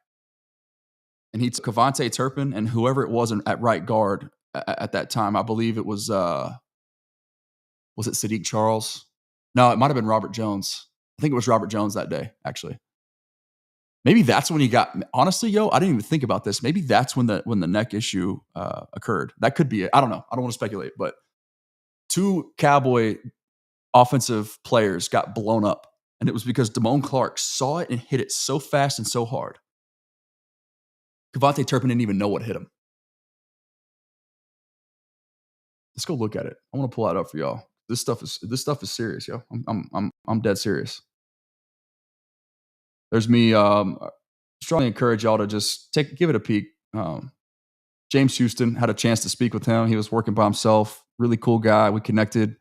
And he took Kevontae Turpin and whoever it was at right guard at that time. I believe it was it Sadiq Charles? No, it might have been Robert Jones. I think it was Robert Jones that day, actually. Maybe that's when he got. Honestly, yo, I didn't even think about this. Maybe that's when the neck issue occurred. That could be it. I don't know. I don't want to speculate, but two Cowboy offensive players got blown up, and it was because Damone Clark saw it and hit it so fast and so hard. Kevontae Turpin didn't even know what hit him. Let's go look at it. I want to pull that up for y'all. This stuff is serious, yo. I'm dead serious. There's me. Strongly encourage y'all to just give it a peek. James Houston, had a chance to speak with him. He was working by himself. Really cool guy. We connected.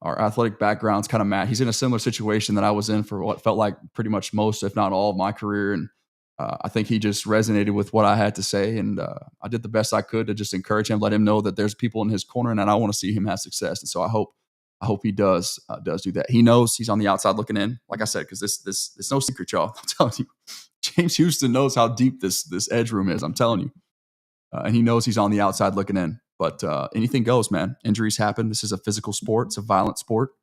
Our athletic backgrounds kind of match. He's in a similar situation that I was in for what felt like pretty much most, if not all, of my career. And I think he just resonated with what I had to say. And I did the best I could to just encourage him, let him know that there's people in his corner, and I want to see him have success. And so I hope he does do that. He knows he's on the outside looking in, like I said, because this it's no secret, y'all. I'm telling you, James Houston knows how deep this edge room is. I'm telling you, and he knows he's on the outside looking in. But anything goes, man. Injuries happen. This is a physical sport. It's a violent sport.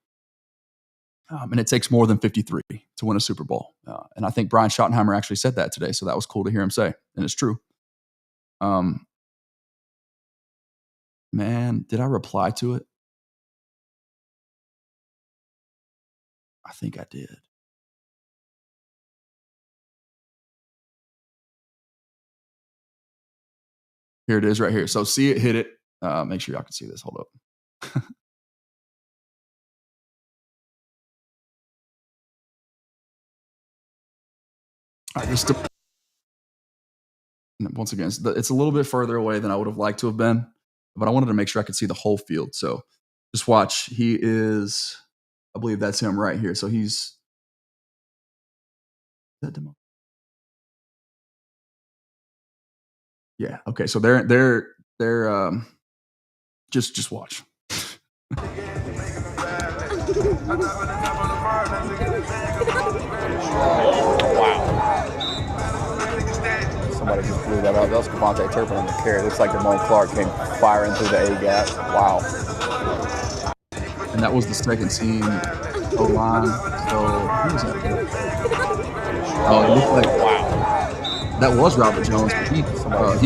And it takes more than 53 to win a Super Bowl. And I think Brian Schottenheimer actually said that today. So that was cool to hear him say. And it's true. Man, did I reply to it? I think I did. Here it is right here. So see it, hit it. Make sure y'all can see this. Hold up. All right, once again, it's a little bit further away than I would have liked to have been, but I wanted to make sure I could see the whole field. So just watch. He is, I believe that's him right here. So he's, yeah. Okay. So they're just watch. Somebody just blew that out. That was Kevontae Turpin on the carry. It looks like Damone Clark came firing through the A-gap. Wow. And that was the second team O-line. So, who was that? Oh, it looked like, wow. That was Robert Jones, but he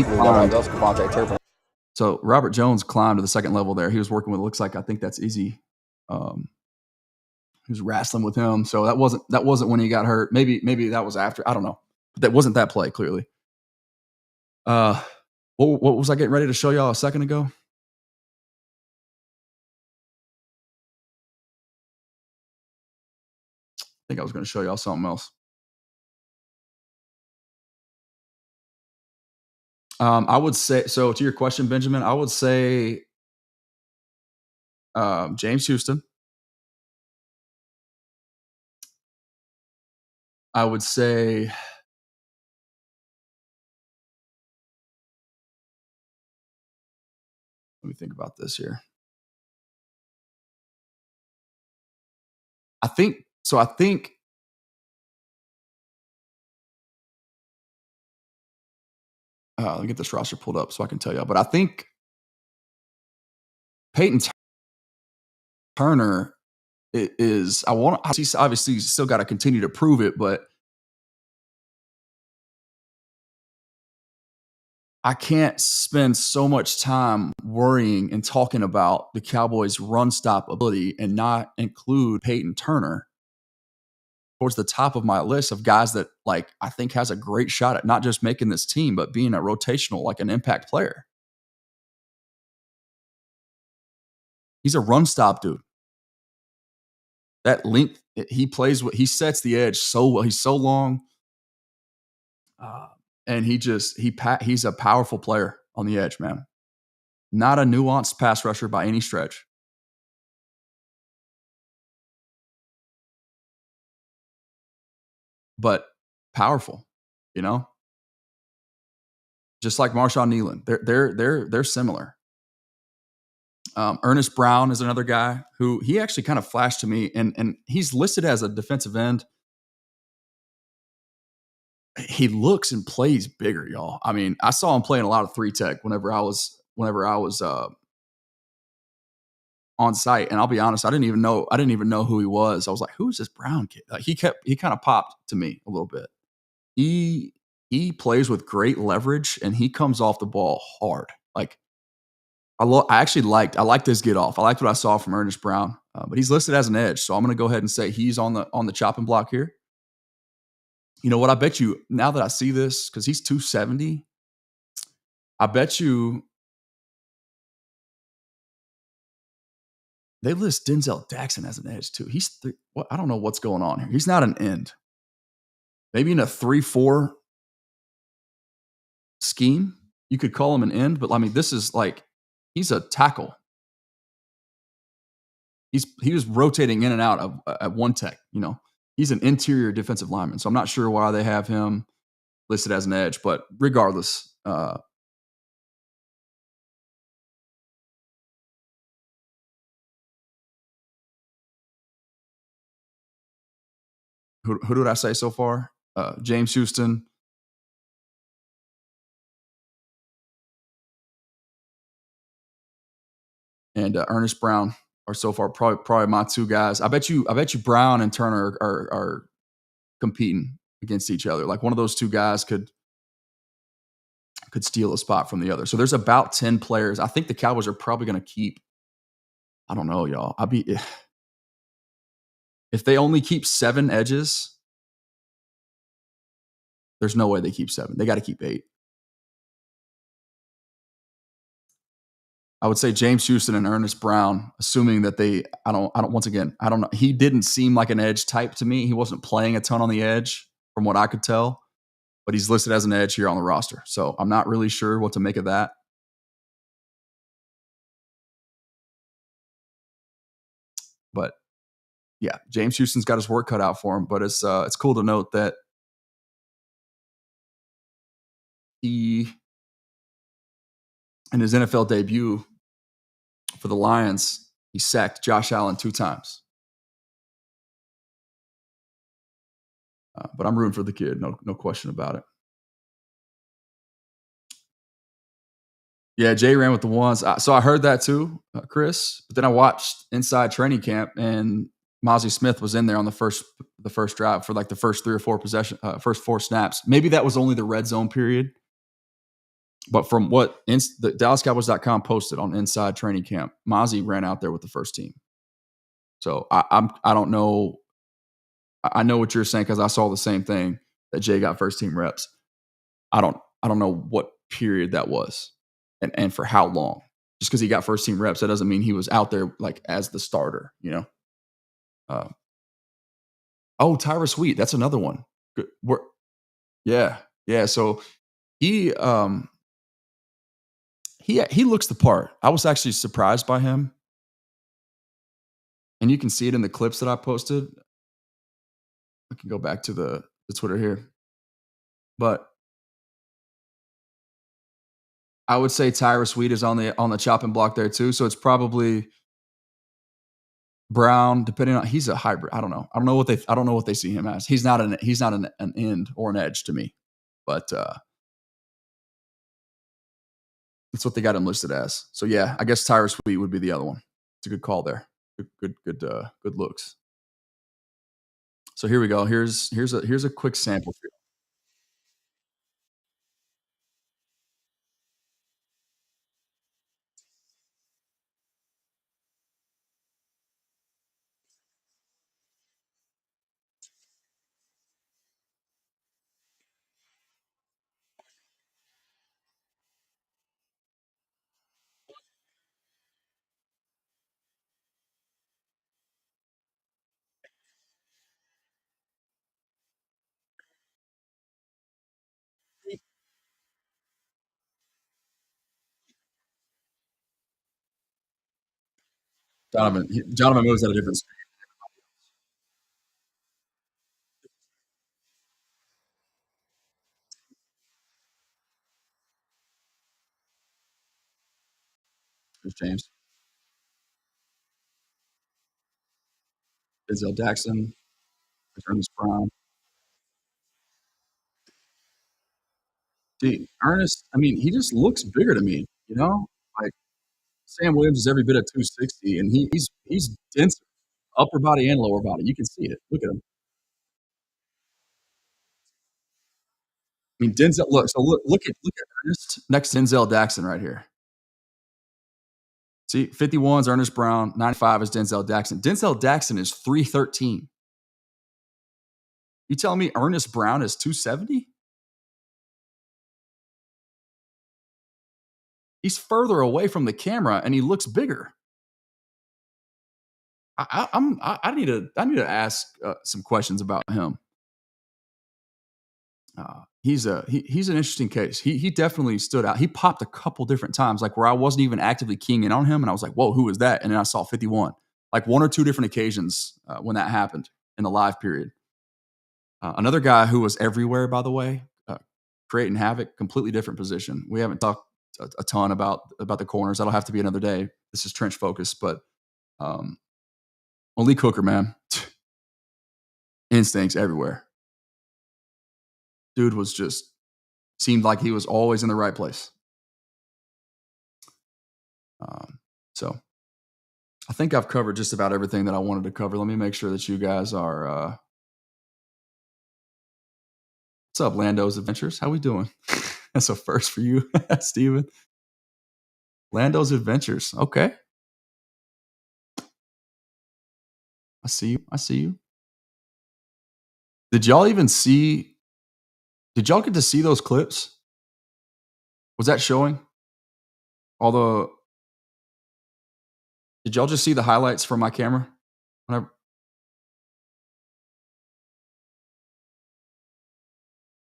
climbed. That was Kevontae Turpin. So, Robert Jones climbed to the second level there. He was working with, it looks like, I think that's Izzy. He was wrestling with him. So, that wasn't when he got hurt. Maybe that was after. I don't know. But that wasn't that play, clearly. What was I getting ready to show y'all a second ago? I think I was going to show y'all something else. I would say, so to your question, Benjamin, I would say James Houston. I would say let me think about this here. I think let me get this roster pulled up so I can tell y'all. But I think Peyton Turner is, he's obviously still got to continue to prove it, but I can't spend so much time worrying and talking about the Cowboys' run stop ability and not include Peyton Turner towards the top of my list of guys that, like, I think has a great shot at not just making this team, but being a rotational, like an impact player. He's a run stop dude. That length, he sets the edge so well. He's so long. And he's a powerful player on the edge, man. Not a nuanced pass rusher by any stretch. But powerful, you know? Just like Marshawn Nealon. They're similar. Ernest Brown is another guy who he actually kind of flashed to me, and he's listed as a defensive end. He looks and plays bigger, y'all. I mean, I saw him playing a lot of 3-tech whenever I was on site, and I'll be honest, I didn't even know who he was. I was like, who's this Brown kid? Like, he kind of popped to me a little bit. he plays with great leverage, and he comes off the ball hard. Like, I liked his get off. I liked what I saw from Ernest Brown, but he's listed as an edge, so I'm gonna go ahead and say he's on the chopping block here. You know what? I bet you now that I see this, because he's 270, I bet you they list Denzel Jackson as an edge too. What, I don't know what's going on here. He's not an end. Maybe in a 3-4 scheme, you could call him an end, but I mean, this is like he's a tackle. He was rotating in and out of at one tech. He's an interior defensive lineman, so I'm not sure why they have him listed as an edge. But regardless, who did I say so far? James Houston and Ernest Brown are so far probably my two guys. I bet you Brown and Turner are competing against each other. Like one of those two guys could steal a spot from the other. So there's about 10 players. I think the Cowboys are probably going to keep. I don't know, y'all. If they only keep 7 edges, there's no way they keep 7. They got to keep 8. I would say James Houston and Ernest Brown, assuming that I don't once again, I don't know. He didn't seem like an edge type to me. He wasn't playing a ton on the edge from what I could tell, but he's listed as an edge here on the roster. So I'm not really sure what to make of that. But yeah, James Houston's got his work cut out for him, but it's cool to note that he, in his NFL debut for the Lions, he sacked Josh Allen 2 times. But I'm rooting for the kid, no question about it. Yeah, Jay ran with the ones. So I heard that too, Chris. But then I watched Inside Training Camp, and Mozzie Smith was in there on the first drive for like the first 3 or 4 first 4 snaps. Maybe that was only the red zone period. But from what the DallasCowboys.com posted on Inside Training Camp, Mozzie ran out there with the first team. So I don't know. I know what you're saying because I saw the same thing that Jay got first team reps. I don't know what period that was and for how long. Just because he got first team reps, that doesn't mean he was out there like as the starter. Tyra Sweet, that's another one. Good. Yeah. So he looks the part. I was actually surprised by him, and you can see it in the clips that I posted. I can go back to the Twitter here, but I would say Tyra Sweet is on the chopping block there too. So it's probably Brown, depending on he's a hybrid. I don't know. I don't know what they see him as. He's not an end or an edge to me, but that's what they got him listed as. So yeah, I guess Tyra Sweet would be the other one. It's a good call there. Good looks. So here we go. Here's a quick sample for you. Donovan moves at a different speed. There's James. Denzel Jackson. There's Ernest Brown. Dude, Ernest, I mean, he just looks bigger to me, you know? Like Sam Williams is every bit of 260, and he's dense, upper body and lower body. You can see it. Look at him. mean, Denzel. Look at Ernest next to Denzel Jackson right here. See, 51 is Ernest Brown, 95 is Denzel Jackson. Denzel Jackson is 313. You telling me Ernest Brown is 270? He's further away from the camera and he looks bigger. I need to ask some questions about him. He's an interesting case. He definitely stood out. He popped a couple different times, like where I wasn't even actively keying in on him, and I was like, "Whoa, who is that?" And then I saw 51, like one or two different occasions when that happened in the live period. Another guy who was everywhere, by the way, creating havoc, completely different position. We haven't talked a ton about the corners. That'll have to be another day. This is trench focus, but Lee Cooker, man, instincts everywhere. Dude was just seemed like he was always in the right place. So I think I've covered just about everything that I wanted to cover. Let me make sure that you guys are. What's up, Lando's Adventures? How we doing? That's a first for you, Steven. Lando's Adventures. Okay. I see you. Did y'all get to see those clips? Was that showing? Did y'all just see the highlights from my camera?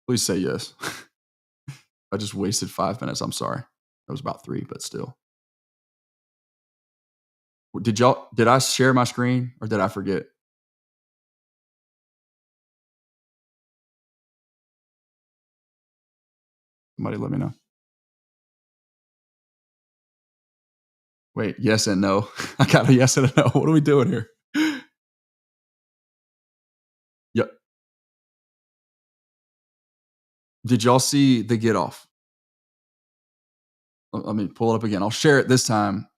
Please say yes. I just wasted 5 minutes. I'm sorry. That was about 3, but still. Did I share my screen or did I forget? Somebody let me know. Wait, yes and no. I got a yes and a no. What are we doing here? Yep. Did y'all see the get off? Let me pull it up again. I'll share it this time.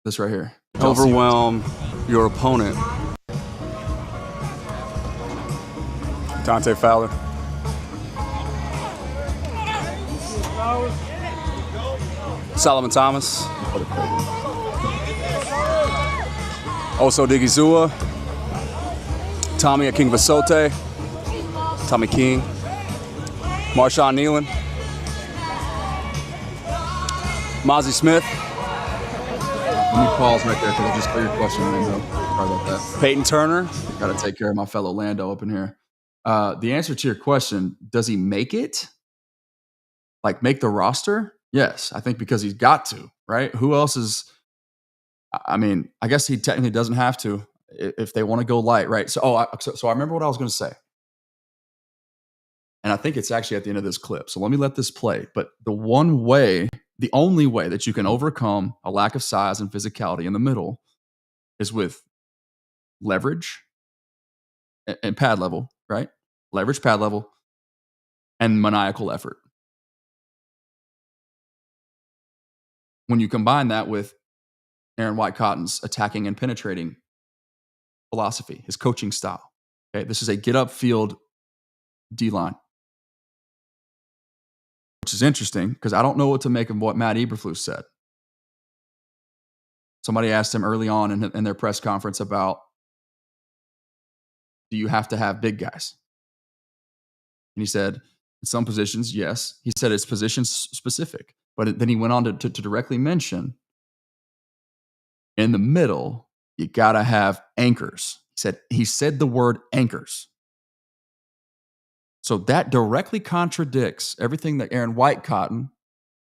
This right here. Overwhelm your opponent. Dante Fowler. Solomon Thomas. Oso Digizua. Tommy Akingvasote. Tommy King. Marshawn Nealon. Mozzie Smith. Let me pause right there because I just cleared your question, Lando. Sorry about that. Peyton Turner. Got to take care of my fellow Lando up in here. The answer to your question, does he make it? Like make the roster? Yes, I think because he's got to, right? Who else is, I mean, I guess he technically doesn't have to if they want to go light, right? So I remember what I was going to say. And I think it's actually at the end of this clip. So let me let this play. But the only way that you can overcome a lack of size and physicality in the middle is with leverage and pad level, right? Leverage, pad level, and maniacal effort. When you combine that with Aaron White-Cotton's attacking and penetrating philosophy, his coaching style, okay, this is a get up field D-line, which is interesting because I don't know what to make of what Matt Eberflus said. Somebody asked him early on in their press conference about, do you have to have big guys? And he said, in some positions, yes. He said it's position specific. But then he went on to directly mention, in the middle, you got to have anchors. He said the word anchors. So that directly contradicts everything that Aaron White-Cotton,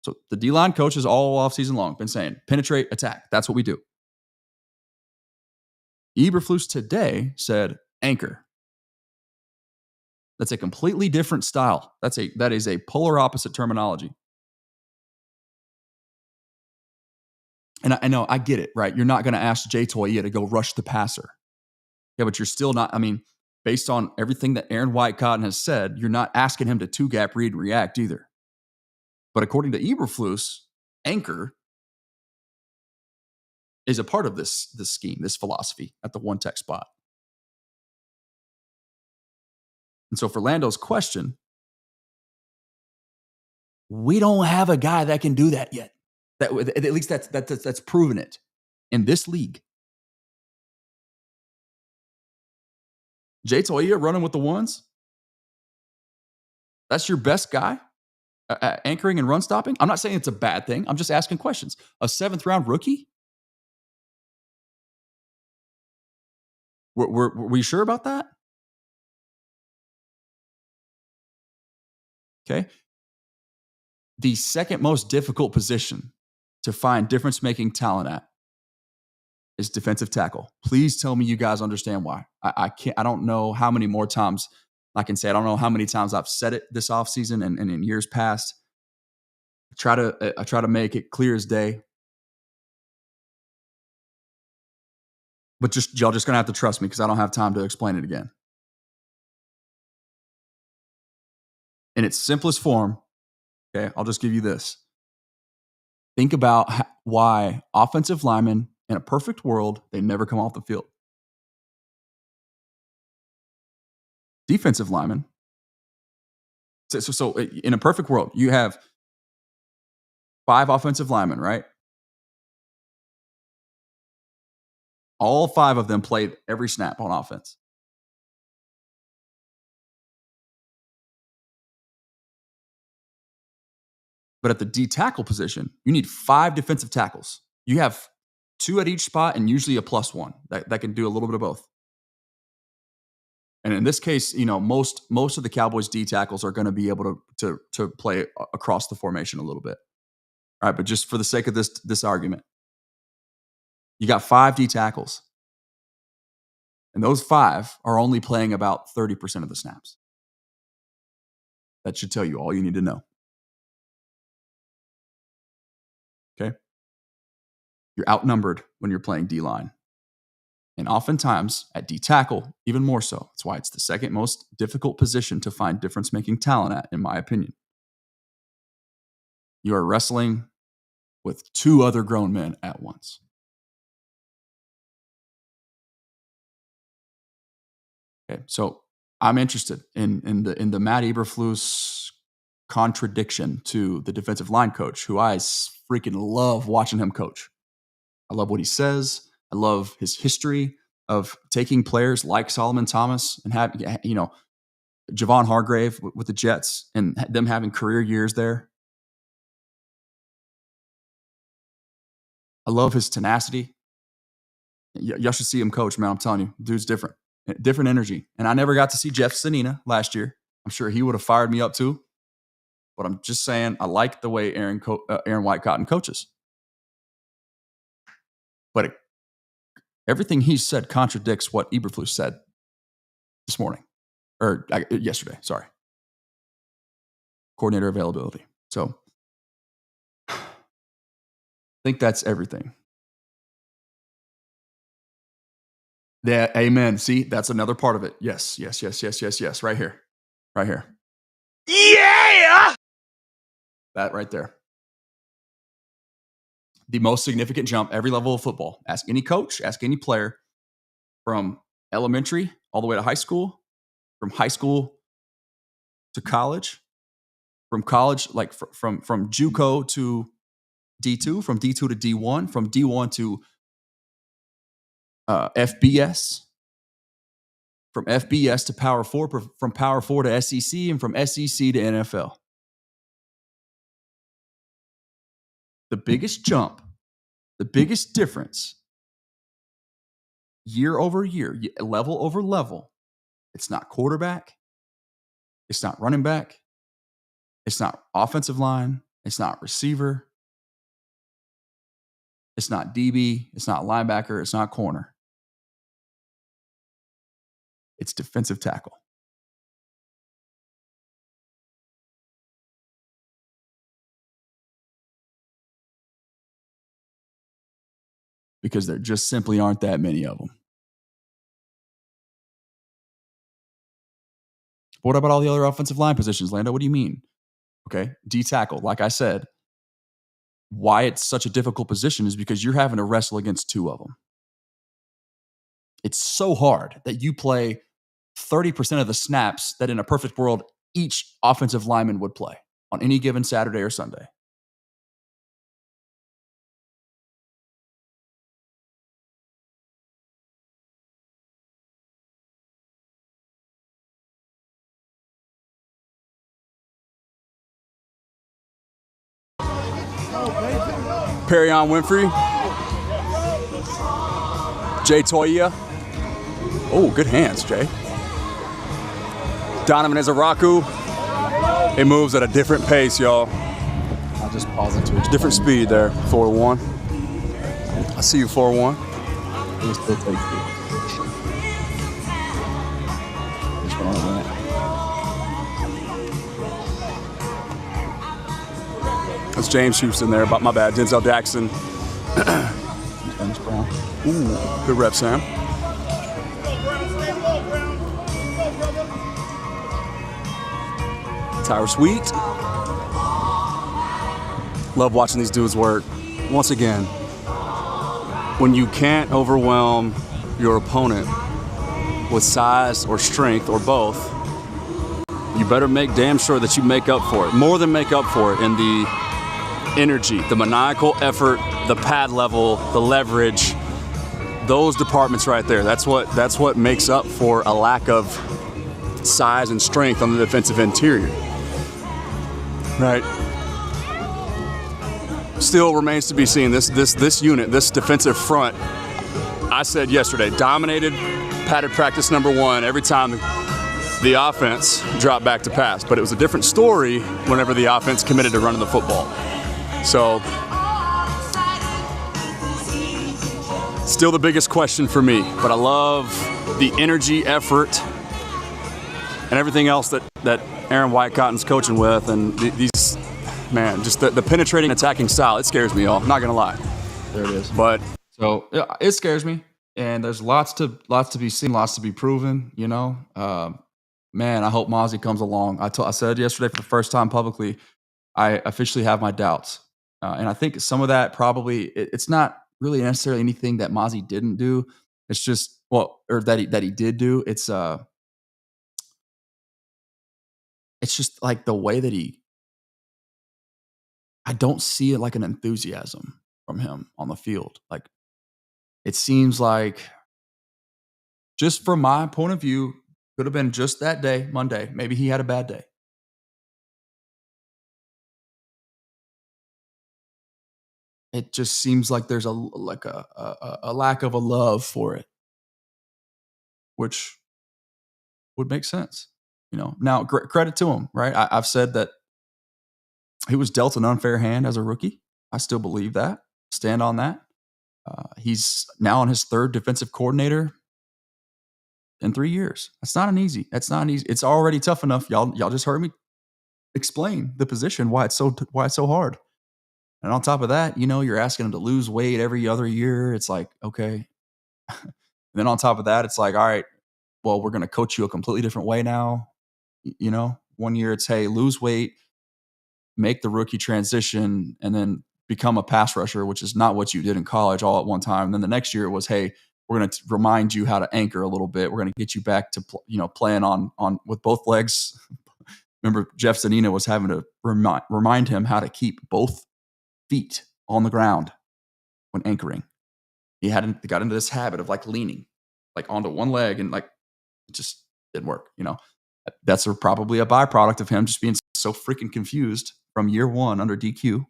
so the D-line coaches all offseason long been saying, penetrate, attack. That's what we do. Eberflus today said anchor. That's a completely different style. That is a polar opposite terminology. And I know, I get it, right? You're not going to ask Jay Toia to go rush the passer. Yeah, but you're still not, I mean, based on everything that Aaron White-Cotton has said, you're not asking him to two-gap read and react either. But according to Eberflus, anchor is a part of this scheme, this philosophy at the one tech spot. And so for Lando's question, we don't have a guy that can do that yet. At least that's proven it in this league. Jay Toia running with the ones? That's your best guy? Anchoring and run stopping? I'm not saying it's a bad thing. I'm just asking questions. A 7th round rookie? Were we sure about that? Okay. The second most difficult position to find difference-making talent at is defensive tackle. Please tell me you guys understand why. I can't. I don't know how many more times I can say. I don't know how many times I've said it this offseason and in years past. I try to make it clear as day. But y'all just gonna have to trust me because I don't have time to explain it again. In its simplest form, okay, I'll just give you this. Think about why offensive linemen in a perfect world, they never come off the field. Defensive linemen. So in a perfect world, you have 5 offensive linemen, right? All 5 of them played every snap on offense. But at the D tackle position, you need 5 defensive tackles. You have 2 at each spot and usually a +1 that can do a little bit of both. And in this case, most of the Cowboys D tackles are going to be able to play across the formation a little bit. All right, but just for the sake of this argument, you got 5 D tackles. And those 5 are only playing about 30% of the snaps. That should tell you all you need to know. Okay? You're outnumbered when you're playing D-line. And oftentimes, at D tackle, even more so. That's why it's the second most difficult position to find difference-making talent at, in my opinion. You are wrestling with 2 other grown men at once. Okay, so I'm interested in the Matt Eberflus contradiction to the defensive line coach, who I freaking love watching him coach. I love what he says. I love his history of taking players like Solomon Thomas and having, Javon Hargrave with the Jets and them having career years there. I love his tenacity. Y'all should see him coach, man. I'm telling you, dude's different. Different energy. And I never got to see Jeff Sanina last year. I'm sure he would have fired me up too. But I'm just saying, I like the way Aaron White-Cotton coaches. But everything he said contradicts what Eberflus said this morning. Or yesterday, sorry. Coordinator availability. So I think that's everything. Yeah, amen. See, that's another part of it. Yes. Right here. Yeah! That right there. The most significant jump every level of football. Ask any coach, ask any player from elementary all the way to high school, from high school to college, from college, like from JUCO to D2, from D2 to D1, from D1 to FBS, from FBS to Power 4, from Power 4 to SEC, and from SEC to NFL. The biggest jump, the biggest difference, year over year, level over level, it's not quarterback, it's not running back, it's not offensive line, it's not receiver, it's not DB, it's not linebacker, it's not corner. It's defensive tackle. Because there just simply aren't that many of them. What about all the other offensive line positions, Lando? What do you mean? Okay, D tackle, like I said, why it's such a difficult position is because you're having to wrestle against two of them. It's so hard that you play 30% of the snaps that in a perfect world each offensive lineman would play on any given Saturday or Sunday. Perrion Winfrey. Jay Toya. Oh, good hands, Jay. Donovan Izaraku. It moves at a different pace, y'all. I'll just pause it to it. Different speed there. 4-1. I see you 4-1. It was still take two. Just went on that. That's James Houston there. My bad. Denzel Jackson. James Brown. Ooh, good rep, Sam. Tyler Sweet. Love watching these dudes work. Once again, when you can't overwhelm your opponent with size or strength or both, you better make damn sure that you make up for it. More than make up for it in the energy, the maniacal effort, the pad level, the leverage, those departments right there. That's what makes up for a lack of size and strength on the defensive interior. Right. Still remains to be seen. This unit, this defensive front, I said yesterday, dominated padded practice number one every time the offense dropped back to pass. But it was a different story whenever the offense committed to running the football. So, still the biggest question for me. But I love the energy, effort, and everything else that Aaron Whitecotton's coaching with, and these, man, just the penetrating attacking style. It scares me, y'all. I'm not gonna lie. There it is. But so yeah, it scares me, and there's lots to be seen, lots to be proven. You know, man, I hope Mozzie comes along. I said yesterday for the first time publicly, I officially have my doubts, and I think some of that probably it's not really necessarily anything that Mozzie didn't do. It's just or that he did do. It's just like the way that I don't see it like an enthusiasm from him on the field. Like, it seems like, just from my point of view, could have been just that day, Monday. Maybe he had a bad day. It just seems like there's a lack of a love for it, which would make sense. You know, now credit to him, right? I've said that he was dealt an unfair hand as a rookie. I still believe that. Stand on that. He's now on his third defensive coordinator in 3 years. That's not an easy. It's already tough enough. Y'all just heard me explain the position, why it's so hard. And on top of that, you know, you're asking him to lose weight every other year. It's like, okay. And then on top of that, it's like, all right, well, we're going to coach you a completely different way now. You know, 1 year it's, hey, lose weight, make the rookie transition, and then become a pass rusher, which is not what you did in college all at one time. And then the next year it was, hey, we're going to remind you how to anchor a little bit. We're going to get you back to, playing on with both legs. Remember, Jeff Zanina was having to remind him how to keep both feet on the ground when anchoring. He got into this habit of like leaning like onto one leg, and like it just didn't work. You know, that's probably a byproduct of him just being so freaking confused from year one under DQ,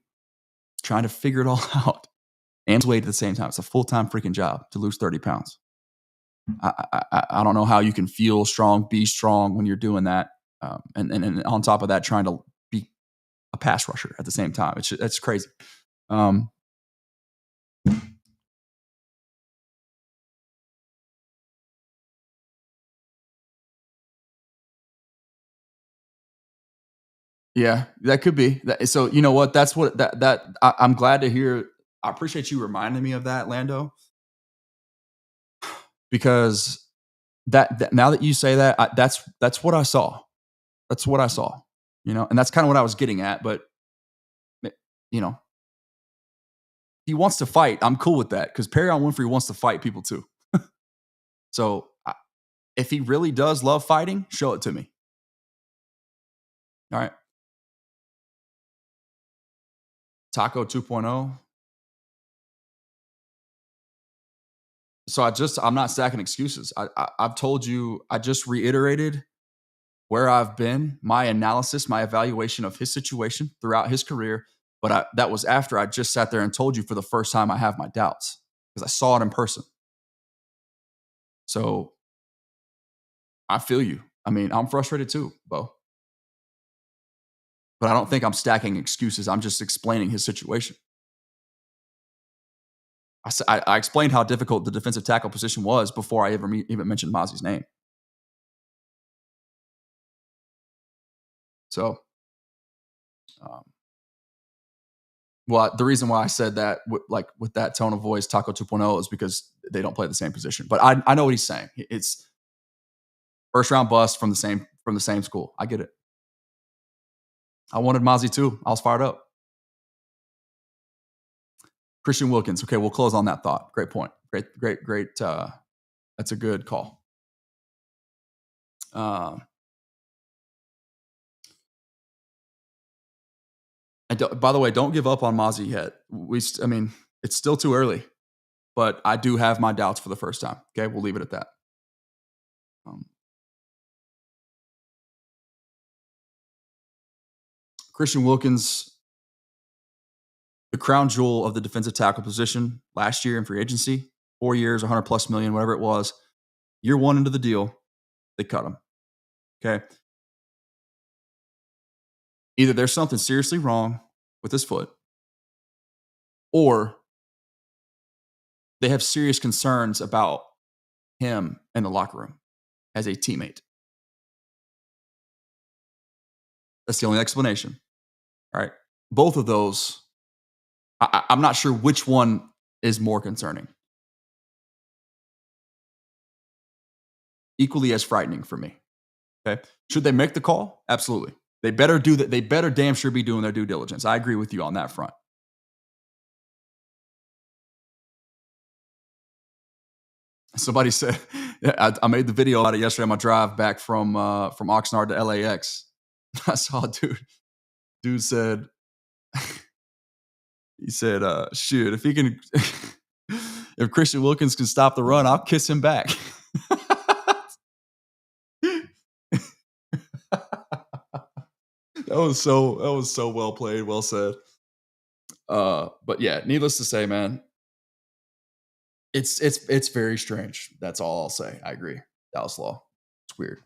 trying to figure it all out and weight at the same time. It's a full-time freaking job to lose 30 pounds. I don't know how you can feel strong, be strong when you're doing that. And on top of that, trying to be a pass rusher at the same time. It's crazy. Yeah, that could be. So you know what? That's what I'm glad to hear. I appreciate you reminding me of that, Lando, because that now that you say that, that's what I saw. That's what I saw. You know, and that's kind of what I was getting at. But you know, he wants to fight, I'm cool with that because Perrion Winfrey wants to fight people too. So if he really does love fighting, show it to me. All right. Taco 2.0. So I'm not stacking excuses. I've told you, I just reiterated where I've been, my analysis, my evaluation of his situation throughout his career. But that was after I just sat there and told you for the first time I have my doubts because I saw it in person. So I feel you. I mean, I'm frustrated too, Bo. But I don't think I'm stacking excuses. I'm just explaining his situation. I explained how difficult the defensive tackle position was before I even mentioned Mozzie's name. So, the reason why I said that with that tone of voice, Taco 2.0, is because they don't play the same position. But I know what he's saying. It's first round bust from the same school. I get it. I wanted Mozzie too. I was fired up. Christian Wilkins. Okay, we'll close on that thought. Great point. Great. That's a good call. By the way, don't give up on Mozzie yet. It's still too early, but I do have my doubts for the first time. Okay, we'll leave it at that. Christian Wilkins, the crown jewel of the defensive tackle position last year in free agency, 4 years, 100 plus million, whatever it was. Year one into the deal, they cut him. Okay. Either there's something seriously wrong with his foot, or they have serious concerns about him in the locker room as a teammate. That's the only explanation. All right. Both of those, I'm not sure which one is more concerning. Equally as frightening for me. Okay. Should they make the call? Absolutely. They better do that. They better damn sure be doing their due diligence. I agree with you on that front. Somebody said, I made the video about it yesterday on my drive back from Oxnard to LAX. I saw a dude said, he said, shoot, if he can, if Christian Wilkins can stop the run, I'll kiss him back. That was so well played, well said. But yeah, needless to say, man, it's very strange. That's all I'll say. I agree. Dallas Law. It's weird.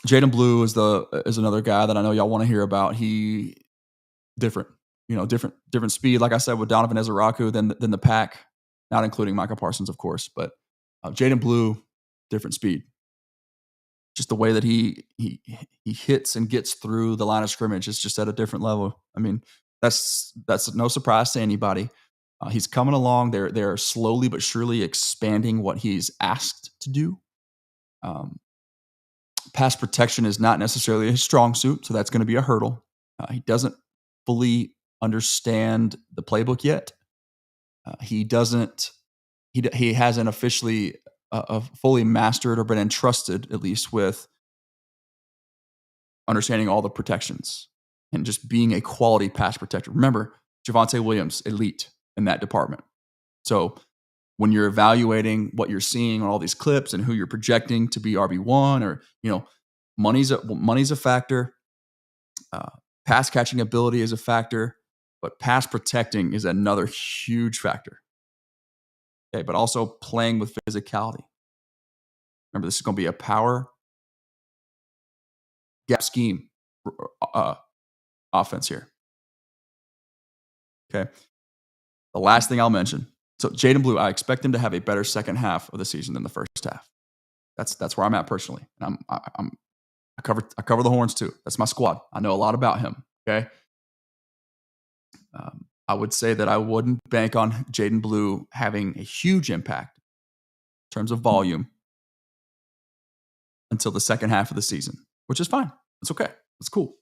Jaden Blue is another guy that I know y'all want to hear about. He different speed. Like I said, with Donovan Ezeraku than the pack, not including Micah Parsons, of course, but Jaden Blue, different speed. Just the way that he hits and gets through the line of scrimmage is just at a different level. I mean, that's no surprise to anybody. He's coming along. They're slowly but surely expanding what he's asked to do. Pass protection is not necessarily his strong suit, so that's going to be a hurdle. He doesn't fully understand the playbook yet. He hasn't officially fully mastered or been entrusted, at least, with understanding all the protections and just being a quality pass protector. Remember, Javonte Williams, elite in that department. So when you're evaluating what you're seeing on all these clips and who you're projecting to be RB1, or money's a factor. Pass catching ability is a factor, but pass protecting is another huge factor. Okay, but also playing with physicality. Remember, this is going to be a power gap scheme offense here. Okay. The last thing I'll mention. So Jaden Blue, I expect him to have a better second half of the season than the first half. That's where I'm at personally. And I cover the horns too. That's my squad. I know a lot about him. Okay. I would say that I wouldn't bank on Jaden Blue having a huge impact in terms of volume until the second half of the season, which is fine. It's okay. It's cool.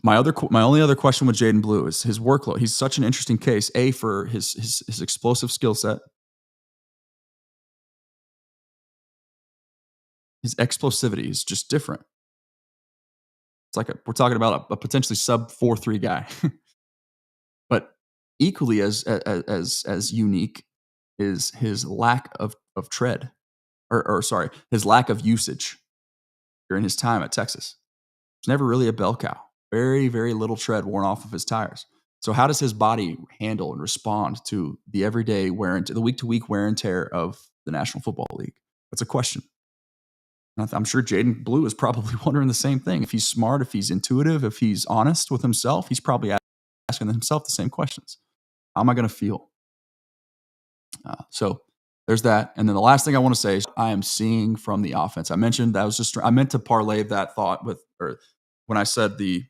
My only other question with Jaden Blue is his workload. He's such an interesting case. A, for his explosive skill set, his explosivity is just different. It's like we're talking about a potentially sub 4.3 guy, but equally as unique is his lack of tread, or sorry, his lack of usage during his time at Texas. It's never really a bell cow. Very, very little tread worn off of his tires. So how does his body handle and respond to the everyday wear and the week-to-week wear and tear of the National Football League? That's a question. I'm sure Jaden Blue is probably wondering the same thing. If he's smart, if he's intuitive, if he's honest with himself, he's probably asking himself the same questions. How am I going to feel? So there's that. And then the last thing I want to say is I am seeing from the offense. I mentioned that was just, I meant to parlay that thought with, or when I said the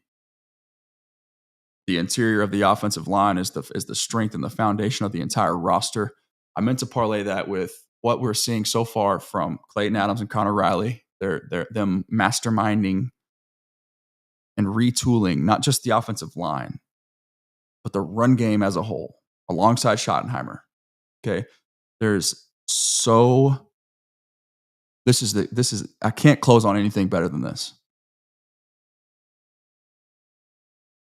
interior of the offensive line is the strength and the foundation of the entire roster. I meant to parlay that with what we're seeing so far from Clayton Adams and Connor Riley. They're them masterminding and retooling not just the offensive line, but the run game as a whole, alongside Schottenheimer. Okay, this is I can't close on anything better than this.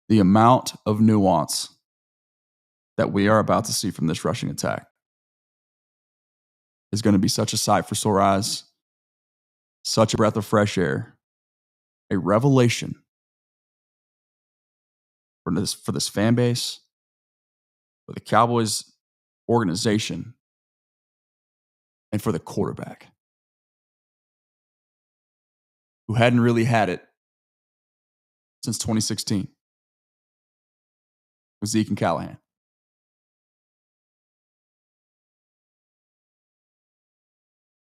The amount of nuance that we are about to see from this rushing attack is going to be such a sight for sore eyes, such a breath of fresh air, a revelation for this fan base, for the Cowboys organization, and for the quarterback, who hadn't really had it since 2016 with Zeke and Callahan.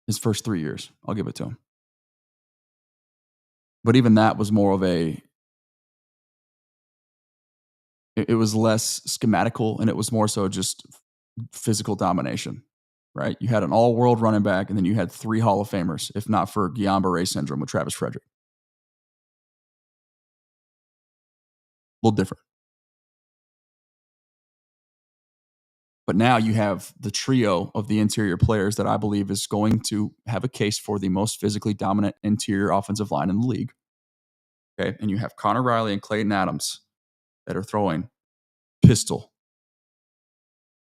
His first 3 years, I'll give it to him. But even that was more of it was less schematical, and it was more so just physical domination, right? You had an all-world running back, and then you had 3 Hall of Famers, if not for Guillain-Barré syndrome with Travis Frederick. A little different. But now you have the trio of the interior players that I believe is going to have a case for the most physically dominant interior offensive line in the league. Okay, and you have Connor Riley and Clayton Adams that are throwing pistol,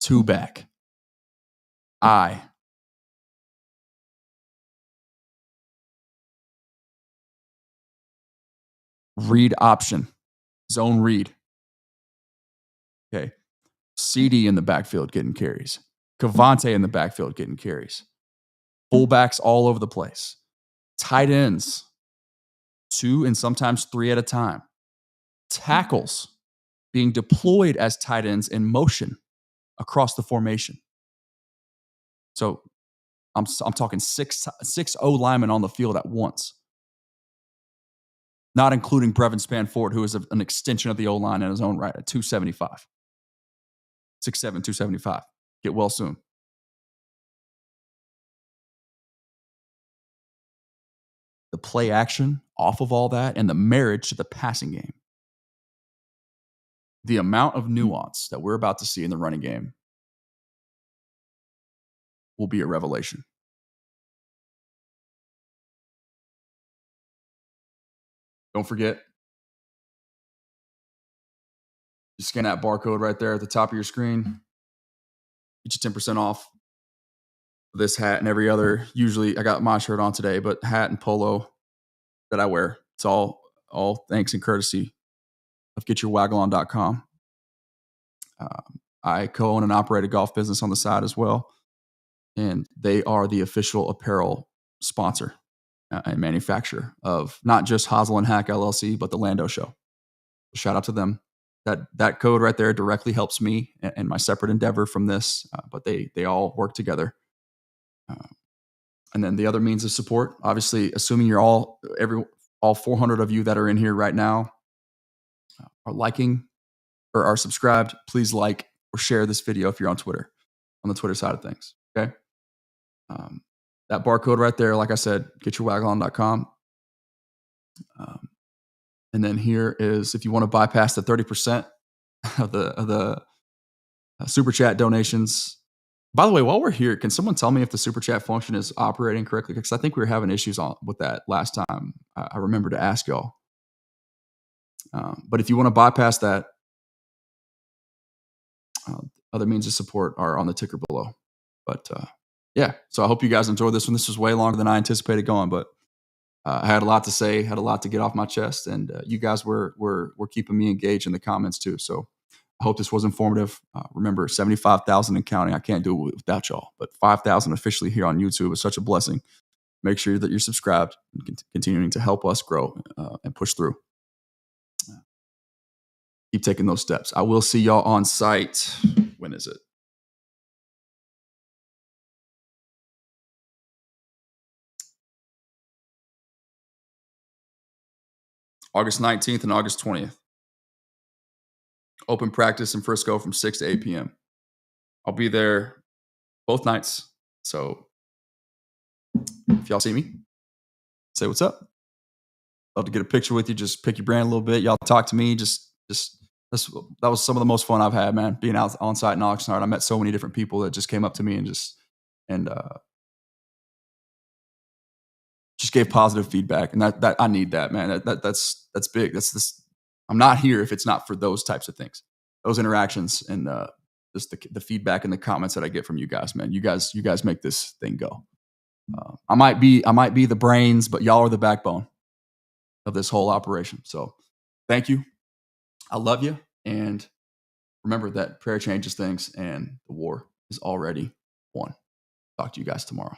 2-back, eye, read option, zone read. Okay, CD in the backfield getting carries, Cavante in the backfield getting carries, fullbacks all over the place, tight ends, 2 and sometimes 3 at a time, tackles being deployed as tight ends in motion across the formation. So I'm talking six O linemen on the field at once, not including Brevin Spanford, who is an extension of the O line in his own right at 275, 6'7", 275. Get well soon. The play action off of all that and the marriage to the passing game. The amount of nuance that we're about to see in the running game will be a revelation. Don't forget, you scan that barcode right there at the top of your screen, get you 10% off this hat and every other. Usually, I got my shirt on today, but hat and polo that I wear. It's all thanks and courtesy of getyourwagalon.com. I co-own and operate a golf business on the side as well, and they are the official apparel sponsor and manufacturer of not just Hosel and Hack LLC, but the Lando Show. Shout out to them. That code right there directly helps me and my separate endeavor from this, but they all work together. And then the other means of support, obviously, assuming you're all 400 of you that are in here right now are liking or are subscribed, please like or share this video if you're on Twitter, on the Twitter side of things. Okay. That barcode right there, like I said, getyourwagalon.com. And then here is if you want to bypass the 30% of the super chat donations. By the way, while we're here, can someone tell me if the super chat function is operating correctly? Because I think we were having issues with that last time. I remember to ask y'all. But if you want to bypass that, other means of support are on the ticker below. But yeah, so I hope you guys enjoyed this one. This was way longer than I anticipated going, but I had a lot to say, had a lot to get off my chest, and you guys were keeping me engaged in the comments too. So I hope this was informative. Remember, 75,000 and counting. I can't do it without y'all, but 5,000 officially here on YouTube is such a blessing. Make sure that you're subscribed and continuing to help us grow and push through. Keep taking those steps. I will see y'all on site. When is it? August 19th and August 20th. Open practice in Frisco from 6 to 8 p.m. I'll be there both nights. So if y'all see me, say what's up. Love to get a picture with you. Just pick your brain a little bit. Y'all talk to me. That was some of the most fun I've had, man. Being out on site in Oxnard, I met so many different people that just came up to me and just gave positive feedback, and that I need that, man. That's big. That's this. I'm not here if it's not for those types of things, those interactions, and just the feedback and the comments that I get from you guys, man. You guys make this thing go. I might be the brains, but y'all are the backbone of this whole operation. So thank you. I love you. And remember that prayer changes things and the war is already won. Talk to you guys tomorrow.